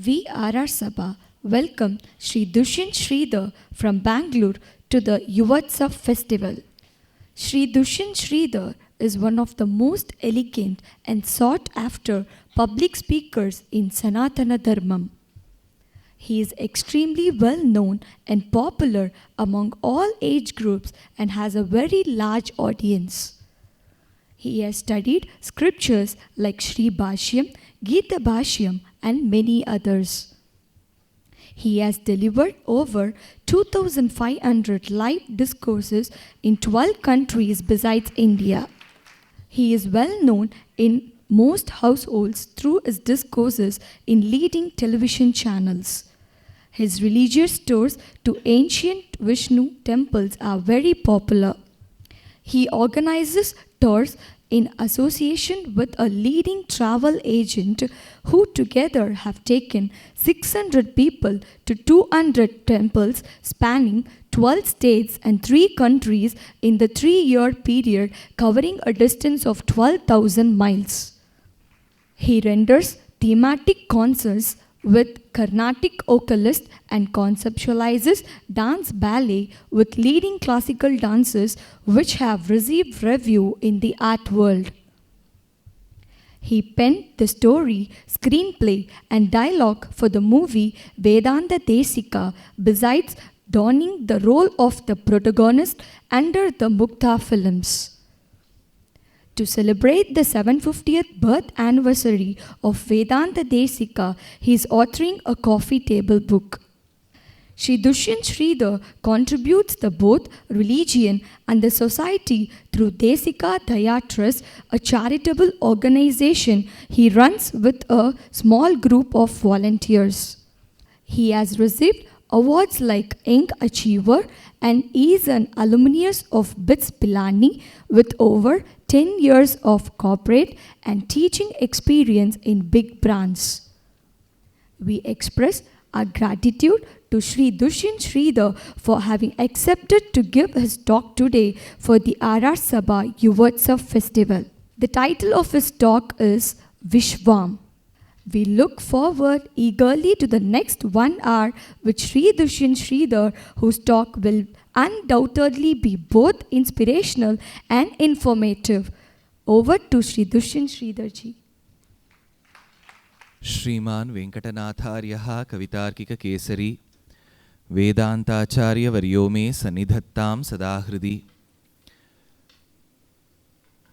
We RR Sabha welcome Sri Dushyant Sridhar from Bangalore to the Yuvotsav festival. Sri Dushyant Sridhar is one of the most elegant and sought after public speakers in Sanatana Dharmam. He is extremely well known and popular among all age groups and has a very large audience. He has studied scriptures like Sri Bhashyam, Gita Bhashyam, and many others. He has delivered over 2,500 live discourses in 12 countries besides India. He is well known in most households through his discourses in leading television channels. His religious tours to ancient Vishnu temples are very popular. He organizes tours in association with a leading travel agent who together have taken 600 people to 200 temples spanning 12 states and 3 countries in the 3-year period covering a distance of 12,000 miles. He renders thematic concerts with Carnatic vocalists and conceptualizes dance ballet with leading classical dancers which have received review in the art world. He penned the story, screenplay and dialogue for the movie Vedanta Desika besides donning the role of the protagonist under the Mukta films. To celebrate the 750th birth anniversary of Vedanta Desika, he is authoring a coffee table book. Sri Dushyant Sridhar contributes to both religion and the society through Desika Daya Trust, a charitable organization he runs with a small group of volunteers. He has received awards like Young Achiever and is an alumnus of BITS Pilani with over 10 years of corporate and teaching experience in big brands. We express our gratitude to Sri Dushyant Sridhar for having accepted to give his talk today for the RR Sabha Yuvotsav festival. The title of his talk is Vishwam. We look forward eagerly to the next 1 hour with Sri Dushyant Sridhar, whose talk will undoubtedly be both inspirational and informative. Over to Sri Dushyant Sridhar ji. श्रीमान वेंकटनाथार्यः कवितार्किककेसरी वेदांताचार्यवर्यो मे सन्निधत्तां सदा हृदि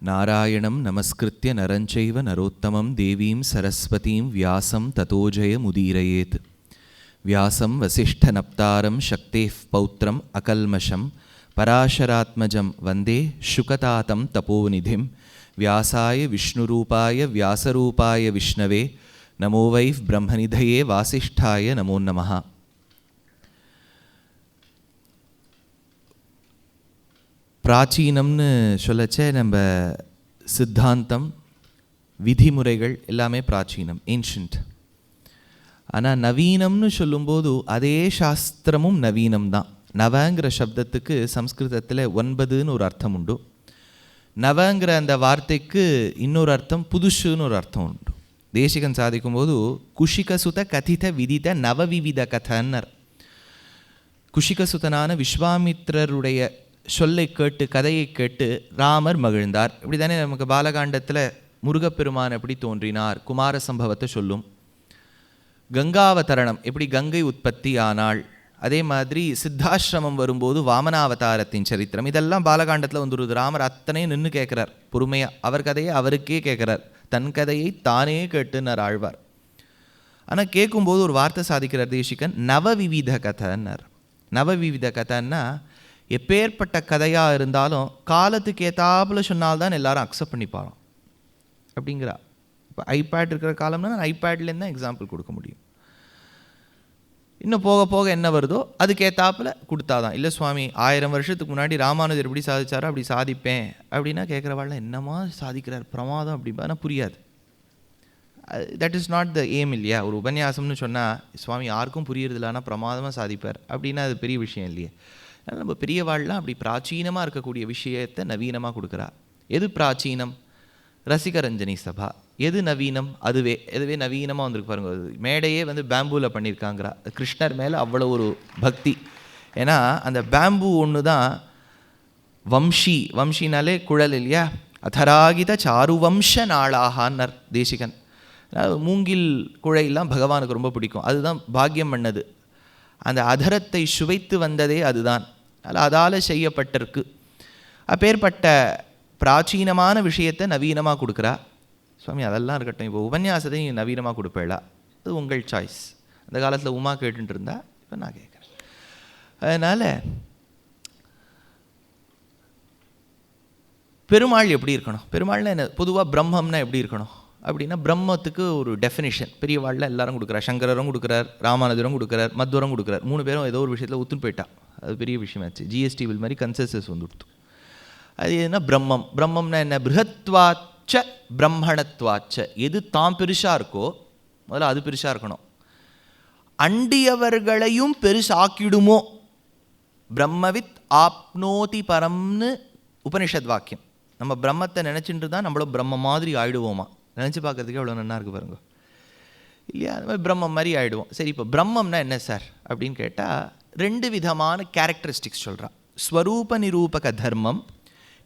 नारायणं नमस्कृत्य नरं चैव नरोत्तमं देवीं सरस्वतीं व्यासं ततो जयमुदीरयेत् व्यासं वसिष्ठनप्तारं शक्तेः पौत्रम् अकल्मषं पराशरात्मजं वन्दे शुकतातं तपोनिधिं व्यासाय विष्णुरूपाय व्यासरूपाय विष्णवे नमो वै ब्रह्मनिधये वासिष्ठाय नमो नमः. பிராச்சீனம்னு சொல்லச்சே நம்ம சித்தாந்தம் விதிமுறைகள் எல்லாமே பிராச்சீனம், ஏன்ஷியன்ட். ஆனால் நவீனம்னு சொல்லும்போது அதே சாஸ்திரமும் நவீனம் தான். நவங்கிற சப்தத்துக்கு சம்ஸ்கிருதத்தில் 9ன்னு ஒரு அர்த்தம் உண்டு. நவங்கிற அந்த வார்த்தைக்கு இன்னொரு அர்த்தம் புதுசுன்னு ஒரு அர்த்தம் உண்டு. தேசிகன் சாதிக்கும்போது குஷிகசுத கதித விதித நவவிவித கதன்னர். குஷிகசுதனான விஸ்வாமித்திரருடைய சொல்லை கேட்டு கதையை கேட்டு ராமர் மகிழ்ந்தார். இப்படி தானே நமக்கு பாலகாண்டத்தில் முருகப்பெருமான் எப்படி தோன்றினார் குமார சம்பவத்தை சொல்லும். கங்காவதரணம் எப்படி கங்கை உற்பத்தி ஆனாள், அதே மாதிரி சித்தாசிரமம் வரும்போது வாமனாவதாரத்தின் சரித்திரம், இதெல்லாம் பாலகாண்டத்தில் வந்துடுது. ராமர் அத்தனையும் நின்று கேட்குறார் பொறுமையாக. அவர் கதையை அவருக்கே கேட்குறார், தன் கதையை தானே கேட்டுன்னார் ஆழ்வார். ஆனால் கேட்கும்போது ஒரு வார்த்தை சாதிக்கிறார் தேசிகன், நவவிவித கதைன்னார். நவவிவித கதைன்னா எப்பேற்பட்ட கதையாக இருந்தாலும் காலத்துக்கு ஏற்றாப்புல சொன்னால்தான் எல்லாரும் அக்செப்ட் பண்ணிப்பாங்க அப்படிங்கிறா. இப்போ ஐபேட் இருக்கிற காலம்னா நான் ஐபேட்லேருந்து தான் எக்ஸாம்பிள் கொடுக்க முடியும். இன்னும் போக போக என்ன வருதோ அதுக்கேற்றாப்புல கொடுத்தாதான். இல்லை சுவாமி 1000 வருஷத்துக்கு முன்னாடி ராமானுஜர் எப்படி சாதிச்சாரோ அப்படி சாதிப்பேன் அப்படின்னா கேட்குறவாள் என்னமா சாதிக்கிறார் பிரமாதம் அப்படின்பா. ஆனால் புரியாது. That is not the aim இல்லையா. ஒரு உபன்யாசம்னு சொன்னால் சுவாமி யாருக்கும் புரியுறதில்ல ஆனால் பிரமாதமாக சாதிப்பார் அப்படின்னா அது பெரிய விஷயம் இல்லையே. அதனால் நம்ம பெரியவாள்லாம் அப்படி பிராச்சீனமாக இருக்கக்கூடிய விஷயத்தை நவீனமாக கொடுக்குறா. எது பிராச்சீனம்? ரசிகரஞ்சனி சபா. எது நவீனம்? எதுவே நவீனமாக வந்திருக்கு பாருங்க. மேடையே வந்து பேம்பூவில் பண்ணியிருக்காங்கிறா. கிருஷ்ணர் மேலே அவ்வளோ ஒரு பக்தி. ஏன்னா அந்த பேம்பு ஒன்று தான் வம்ஷினாலே குழல் இல்லையா? அதராகித சாருவம்ச நாளாகான்னர் தேசிகன். மூங்கில் குழையெல்லாம் பகவானுக்கு ரொம்ப பிடிக்கும். அதுதான் பாக்கியம் பண்ணது. அந்த அதரத்தை சுவைத்து வந்ததே அதுதான். அதால் செய்யப்பட்டிருக்கு. அப்பேற்பட்ட பிராச்சீனமான விஷயத்தை நவீனமாக கொடுக்குறா சுவாமி. அதெல்லாம் இருக்கட்டும், இப்போ உபன்யாசத்தை நீங்கள் நவீனமாக கொடுப்பேளா? அது உங்கள் சாய்ஸ். அந்த காலத்தில் உமா கேட்டுட்டு இருந்தா, இப்போ நான் கேட்குறேன். அதனால் பெருமாள் எப்படி இருக்கணும்? பெருமாள்னா என்ன? பொதுவாக பிரம்மம்னா எப்படி இருக்கணும் அப்படின்னா, பிரம்மத்துக்கு ஒரு டெஃபினிஷன் பெரியவாள்லாம் எல்லாரும் கொடுக்குறார். சங்கரரும் கொடுக்குறார், ராமானுஜரும் கொடுக்குறார், மத்வரும் கொடுக்குறார். 3 பேரும் ஏதோ ஒரு விஷயத்தில் ஒத்துன்னு போயிட்டா. அது பெரிய விஷயமாச்சு. ஜிஎஸ்டி பில் மாதிரி கன்சென்சஸ் வந்துடுத்து. அது என்ன பிரம்மம்னா என்ன? பிருஹத்வாச்ச பிரம்மணத்வாச்ச. எது தான் பெருசாக இருக்கோ முதல்ல அது பெருசாக இருக்கணும். அண்டியவர்களையும் பெருசாக்கிடுமோ. பிரம்மவித் ஆப்னோதி பரம்னு உபனிஷத் வாக்கியம். நம்ம பிரம்மத்தை நினச்சிட்டு தான் நம்மளும் பிரம்ம மாதிரி ஆயிடுவோமா? நினச்சி பார்க்கறதுக்கு எவ்வளோ நல்லா இருக்குது பாருங்க இல்லையா? அது மாதிரி பிரம்மம் மாதிரி ஆகிடுவோம். சரி, இப்போ பிரம்மம்னா என்ன சார் அப்படின்னு கேட்டால் 2 விதமான கேரக்டரிஸ்டிக்ஸ் சொல்கிறா. ஸ்வரூப நிரூபக தர்மம்,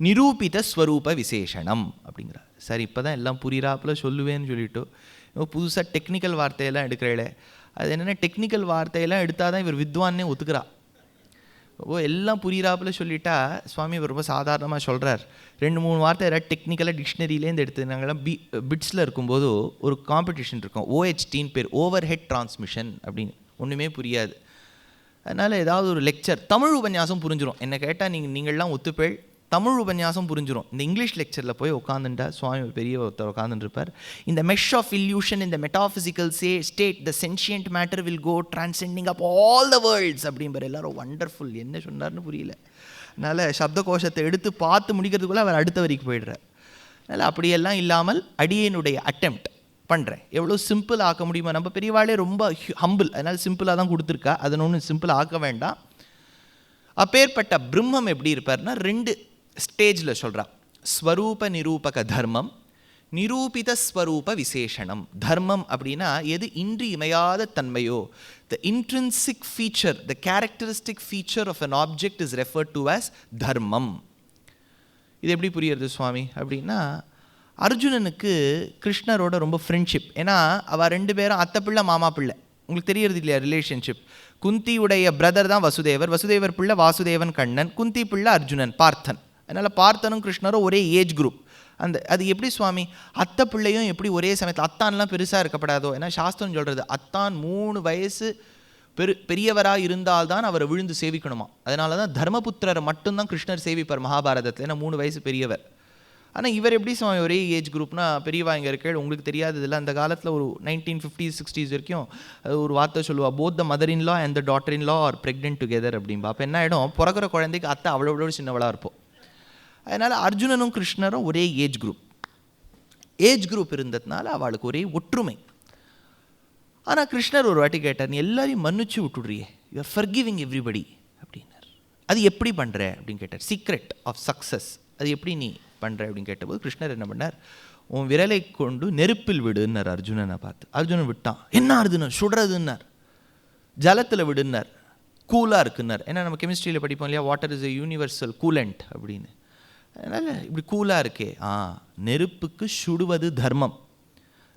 நிரூபித ஸ்வரூப விசேஷனம் அப்படிங்கிறார். சரி, இப்போ தான் எல்லாம் புரிகிறாப்புல சொல்லுவேன்னு சொல்லிவிட்டு இப்போ புதுசாக டெக்னிக்கல் வார்த்தையெல்லாம் எடுக்கிறீங்களே, அது என்னென்ன டெக்னிக்கல் வார்த்தையெல்லாம் எடுத்தால் தான் இவர் வித்வான்னே ஒத்துக்கிறா. எல்லாம் புரிகிறாப்புல சொல்லிட்டா சுவாமி இவர் ரொம்ப சாதாரணமாக சொல்கிறார். 2-3 வார்த்தை ஏதாவது டெக்னிக்கலாக டிக்ஷனரியிலேருந்து எடுத்து. நாங்கள்லாம் பிட்ஸில் இருக்கும்போது ஒரு காம்படிஷன் இருக்கும். OHTன்னு பேர், ஓவர் ஹெட் டிரான்ஸ்மிஷன் அப்படின்னு. ஒன்றுமே புரியாது. அதனால் ஏதாவது ஒரு லெக்சர் தமிழ் உபன்யாசம் புரிஞ்சிடும். என்ன கேட்டால் நீங்கள்லாம் ஒத்துப்பேள், தமிழ் உபன்யாசம் புரிஞ்சிடும். இந்த இங்கிலீஷ் லெக்சரில் போய் உட்காந்துட்டா சுவாமி பெரிய ஒருத்தர் உட்காந்துருப்பார். இந்த மெஷ் ஆஃப் இல்யூஷன், இந்த metaphysical state, the sentient matter will go transcending up all the worlds அப்படிங்கிற. எல்லாரும் வண்டர்ஃபுல், என்ன சொன்னார்னு புரியல. அதனால் சப்த கோஷத்தை எடுத்து பார்த்து முடிக்கிறதுக்குள்ளே அவர் அடுத்த வரைக்கும் போயிடுறார். அதனால் அப்படியெல்லாம் இல்லாமல் அடியனுடைய அட்டெம்ப்ட் பண்ணுறேன். எவ்வளோ சிம்பிள் ஆக்க முடியுமா? நம்ம பெரியவாளே ரொம்ப ஹம்பிள், அதனால் சிம்பிளாக தான் கொடுத்துருக்கா. அதை ஒன்றும் சிம்பிள் ஆக்க வேண்டாம். அப்பேற்பட்ட பிரம்மம் எப்படி இருப்பார்னா 2 ஸ்டேஜில் சொல்கிறா. ஸ்வரூப நிரூபக தர்மம், நிரூபித ஸ்வரூப விசேஷனம். தர்மம் அப்படின்னா எது இன்றியமையாத தன்மையோ, the intrinsic feature, the characteristic feature of an object is referred to as தர்மம். இது எப்படி புரியுறது சுவாமி அப்படின்னா, அர்ஜுனனுக்கு கிருஷ்ணரோட ரொம்ப ஃப்ரெண்ட்ஷிப். ஏன்னா அவள் 2 பேரும் அத்தை பிள்ளை மாமா பிள்ளை. உங்களுக்கு தெரியறது இல்லையா ரிலேஷன்ஷிப்? குந்தியுடைய பிரதர் தான் வசுதேவர் பிள்ளை வாசுதேவன் கண்ணன், குந்தி பிள்ளை அர்ஜுனன் பார்த்தன். அதனால் பார்த்தனும் கிருஷ்ணரும் ஒரே ஏஜ் குரூப். அது எப்படி சுவாமி அத்தை பிள்ளையும் எப்படி ஒரே சமயத்தில்? அத்தான்லாம் பெருசாக இருக்கப்படாதோ? ஏன்னா சாஸ்திரம் சொல்கிறது அத்தான் 3 வயசு பெரியவராக இருந்தால்தான் அவரை விழுந்து சேவிக்கணுமா. அதனால தான் தர்மபுத்திரரை மட்டும்தான் கிருஷ்ணர் சேவிப்பார் மகாபாரதத்தில். ஏன்னா 3 வயசு பெரியவர். ஆனால் இவர் எப்படி சுவாமி ஒரே ஏஜ் குரூப்னா பெரியவா இங்கே இருக்கேள். உங்களுக்கு தெரியாது இதில் அந்த காலத்தில் ஒரு 1950s 60s வரைக்கும் ஒரு வார்த்தை சொல்லுவா, both the mother in law and the daughter in law are pregnant together அப்படின்பா. அப்போ என்ன ஆகிடும், பிறக்கிற குழந்தைக்கு அத்தை அவ்வளோ சின்னவளாக இருப்போம். அதனால் அர்ஜுனனும் கிருஷ்ணரும் ஒரே ஏஜ் குரூப் இருந்ததுனால அவளுக்கு ஒரே ஒற்றுமை. ஆனால் கிருஷ்ணர் ஒரு வாட்டி கேட்டார், நீ எல்லாரையும் மன்னிச்சு விட்டுடுறியே, யூ ஆர் ஃபர்கிவிங் எவ்ரிபடி அப்படின்னார். அது எப்படி பண்ணுற அப்படின்னு கேட்டார். சீக்ரெட் ஆஃப் சக்ஸஸ் அது எப்படி நீ பண்ணுற அப்படின்னு கேட்டபோது கிருஷ்ணர் என்ன பண்ணார், உன் விரலை கொண்டு நெருப்பில் விடுன்னார் அர்ஜுனனை பார்த்து. அர்ஜுனன் விட்டான். என்ன அர்ஜுனன் சுடுறதுன்னார். ஜலத்தில் விடுன்னார், கூலாக இருக்குன்னார். ஏன்னா நம்ம கெமிஸ்ட்ரியில் படிப்போம் இல்லையா, water is a universal coolant அப்படின்னு. அதனால் இப்படி கூலாக இருக்கே, நெருப்புக்கு சுடுவது தர்மம்.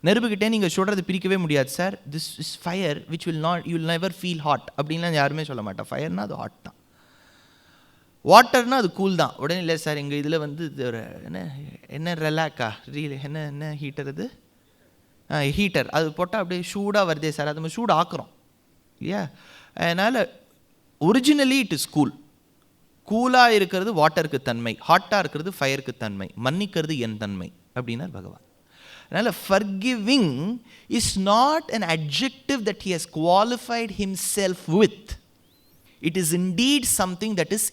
நெருப்புக்கிட்டே நீங்கள் சுடுறது பிரிக்கவே முடியாது sir. This is fire which will not, you will never feel hot அப்படின்லாம் யாருமே சொல்ல மாட்டா. ஃபயர்னா அது ஹாட் தான், வாட்டர்னா அது கூல் தான். உடனே இல்லை சார் எங்கள் இதில் வந்து என்ன ரெலாக்கா என்ன ஹீட்டர், அது ஹீட்டர் அது போட்டால் அப்படியே சூடாக வருதே சார், அது நம்ம சூடு ஆக்குறோம் இல்லையா. அதனால் ஒரிஜினலி இட் இஸ் கூல். கூலாக இருக்கிறது வாட்டருக்கு தன்மை, ஹாட்டாக இருக்கிறது ஃபயருக்கு தன்மை, மன்னிக்கிறது என் தன்மை அப்படின்னார் பகவான். அதனால் forgiving is not an adjective that he has qualified himself with. It is indeed something that is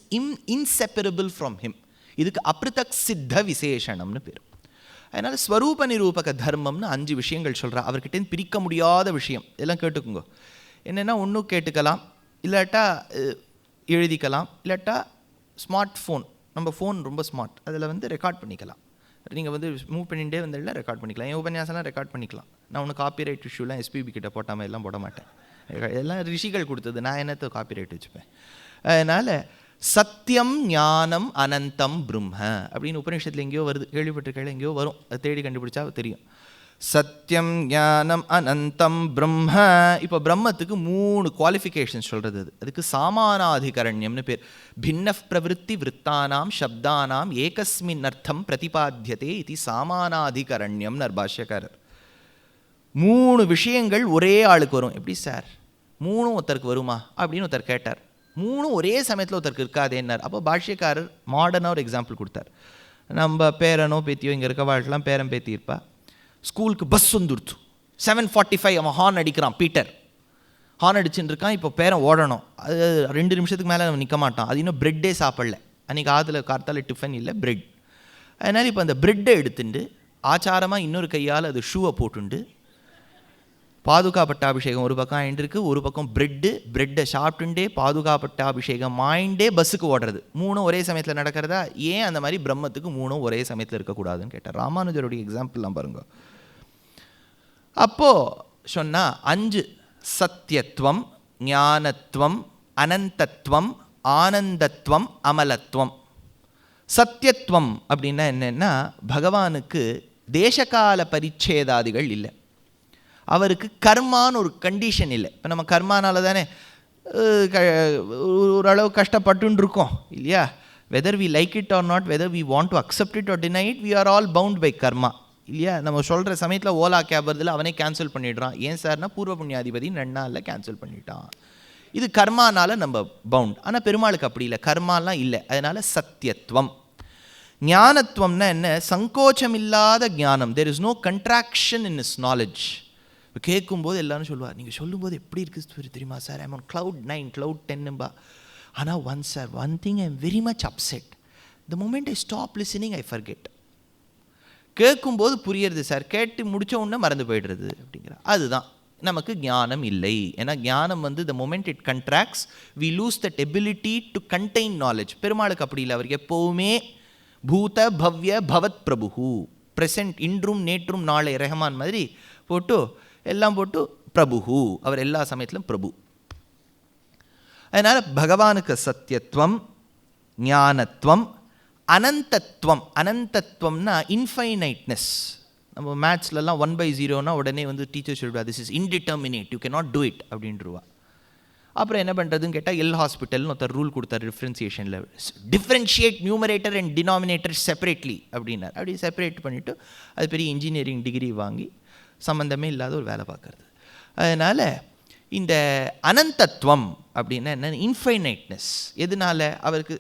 inseparable from him. இதுக்கு அப்ரதக் சித்த விசேஷனம்னு பேர். அதனால் ஸ்வரூப நிரூபக தர்மம்னு 5 விஷயங்கள் சொல்கிறா. அவர்கிட்டேருந்து பிரிக்க முடியாத விஷயம். எல்லாம் கேட்டுக்குங்க. என்னென்னா, ஒன்றும் கேட்டுக்கலாம், இல்லாட்டா எழுதிக்கலாம், இல்லாட்டா ஸ்மார்ட் ஃபோன், நம்ம ஃபோன் ரொம்ப ஸ்மார்ட், அதில் வந்து ரெக்கார்ட் பண்ணிக்கலாம். நீங்கள் வந்து மூவ் பண்ணிகிட்டே வந்ததில்ல ரெக்கார்ட் பண்ணிக்கலாம். என் உபன்யாசம்லாம் ரெக்கார்ட் பண்ணிக்கலாம். நான் ஒன்றும் காப்பிரைட் இஷ்யூலாம் எஸ்பிபி கிட்ட போட்டாமல் எல்லாம் போட மாட்டேன். எல்லாம் ரிஷிகள் கொடுத்தது, நான் என்னத்தை காப்பிரைட் வச்சுப்பேன். அதனால் சத்தியம் ஞானம் அனந்தம் பிரம்ம அப்படின்னு உபநிஷத்தில் எங்கேயோ வருது, கேள்விப்பட்டிருக்கையில் எங்கேயோ வரும், அதை தேடி கண்டுபிடிச்சா தெரியும். சத்தியம் ஞானம் அனந்தம் பிரம்ம. இப்போ பிரம்மத்துக்கு 3 குவாலிஃபிகேஷன்ஸ் சொல்கிறது. அதுக்கு சாமானாதிகரண்யம்னு பேர். பின்ன பிரவருத்தி விற்த்தானாம் சப்தானாம் ஏகஸ்மின் அர்த்தம் பிரதிபாத்தியதே இது சாமானாதிகரண்யம்னு பாஷ்யக்காரர். 3 விஷயங்கள் ஒரே ஆளுக்கு வரும். எப்படி சார் 3 ஒருத்தருக்கு வருமா அப்படின்னு ஒருத்தர் கேட்டார். 3 ஒரே சமயத்தில் ஒருத்தருக்கு இருக்காதேன்னார். அப்போ பாஷ்யக்காரர் மாடர்னாக ஒரு எக்ஸாம்பிள் கொடுத்தார். நம்ம பேரனோ பேத்தியோ இங்கே இருக்க வாழ்க்கலாம், பேரன் பேத்தி இருப்பா. ஸ்கூலுக்கு பஸ் வந்துடுச்சு, 7:45 அவன் ஹார்ன் அடிக்கிறான். பீட்டர் ஹார்ன் அடிச்சுட்டு இருக்கான். இப்போ பேரன் ஓடணும். அது 2 நிமிஷத்துக்கு மேலே அவன் நிற்க மாட்டான். அது இன்னும் ப்ரெட்டே சாப்பிடல. அன்றைக்கி கார்த்தால டிஃபன் இல்லை, பிரெட். அதனால் இப்போ அந்த ப்ரெட்டை எடுத்துட்டு ஆச்சாரமாக இன்னொரு கையால் அது ஷூவை போட்டுண்டு பாதுகாப்பட்டாபிஷேகம் ஒரு பக்கம் ஆயின்றிருக்கு, ஒரு பக்கம் பிரெட்டை சாப்பிட்டுண்டே பாதுகாப்பட்டாபிஷேகம் ஆயிண்டே பஸ்ஸுக்கு ஓடுறது. 3 ஒரே சமயத்தில் நடக்கிறதா? ஏன் அந்த மாதிரி பிரம்மத்துக்கு 3 ஒரே சமயத்தில் இருக்கக்கூடாதுன்னு கேட்டார். ராமானுஜருடைய எக்ஸாம்பிள்லாம் பாருங்க. அப்போது சொன்னால் 5 சத்தியத்துவம், ஞானத்துவம், அனந்தத்துவம், ஆனந்தத்துவம், அமலத்துவம். சத்தியத்துவம் அப்படின்னா என்னென்னா, பகவானுக்கு தேசகால பரிச்சேதாதிகள் இல்லை. அவருக்கு கர்மான்னு ஒரு கண்டிஷன் இல்லை. இப்போ நம்ம கர்மானால தானே ஓரளவு கஷ்டப்பட்டுன்னு இருக்கோம் இல்லையா? Whether we like it or not, whether we want to accept it or deny it, we are all bound by karma இல்லையா? நம்ம சொல்கிற சமயத்தில் ஓலா கேப் வருதில் அவனே கேன்சல் பண்ணிடுறான். ஏன் சார்னா பூர்வ புண்ணியாதிபதி 2 நாளில் கேன்சல் பண்ணிட்டான். இது கர்மானால் நம்ம பவுண்ட். ஆனால் பெருமாளுக்கு அப்படி இல்லை, கர்மாலாம் இல்லை. அதனால் சத்தியத்துவம். ஞானத்துவம்னா என்ன? சங்கோச்சம் இல்லாத ஞானம். There is no contraction in is knowledge. கேட்கும்போது எல்லாரும் சொல்லுவார், நீங்கள் சொல்லும்போது எப்படி இருக்குது தெரியுமா sir, I'm on cloud 9 cloud 10 ஆனால் one thing I am very much upset. The moment I stop listening I forget. கேட்கும்போது புரியுறது சார், கேட்டு முடித்த உடனே மறந்து போய்டுறது அப்படிங்கிற. அதுதான் நமக்கு ஞானம் இல்லை. ஏன்னா ஞானம் வந்து the moment it contracts we lose that ability to contain knowledge. பெருமாளுக்கு அப்படி இல்லை. அவருக்கு எப்போவுமே பூத பவ்ய பவத் பிரபு, ப்ரெசன்ட், இன்றும் நேற்றும் நாளை, ரஹ்மான் மாதிரி போட்டு எல்லாம் போட்டு பிரபு, அவர் எல்லா சமயத்திலும் பிரபு. அதனால் பகவானுக்கு சத்தியத்துவம், ஞானத்துவம், அனந்தத்துவம். அனந்தத்துவம்னா இன்ஃபைனைட்னஸ். நம்ம மேத்ஸ்லலாம் 1/0னா உடனே வந்து டீச்சர் சொல்லுவா, this is indeterminate, you cannot do it அப்படின்றவா. அப்புறம் என்ன பண்ணுறதுன்னு கேட்டால், எல் ஹாஸ்பிட்டல்னு ஒருத்தர் ரூல் கொடுத்தார் டிஃப்ரென்சியேஷனில். Differentiate numerator and denominator separately அப்படின்னார். அப்படி செப்பரேட் பண்ணிவிட்டு அது பெரிய இன்ஜினியரிங் டிகிரி வாங்கி சம்மந்தமே இல்லாத ஒரு வேலை பார்க்குறது. அதனால் இந்த அனந்தத்துவம் அப்படின்னா என்ன? இன்ஃபைனைட்னஸ். எதனால்? அவருக்கு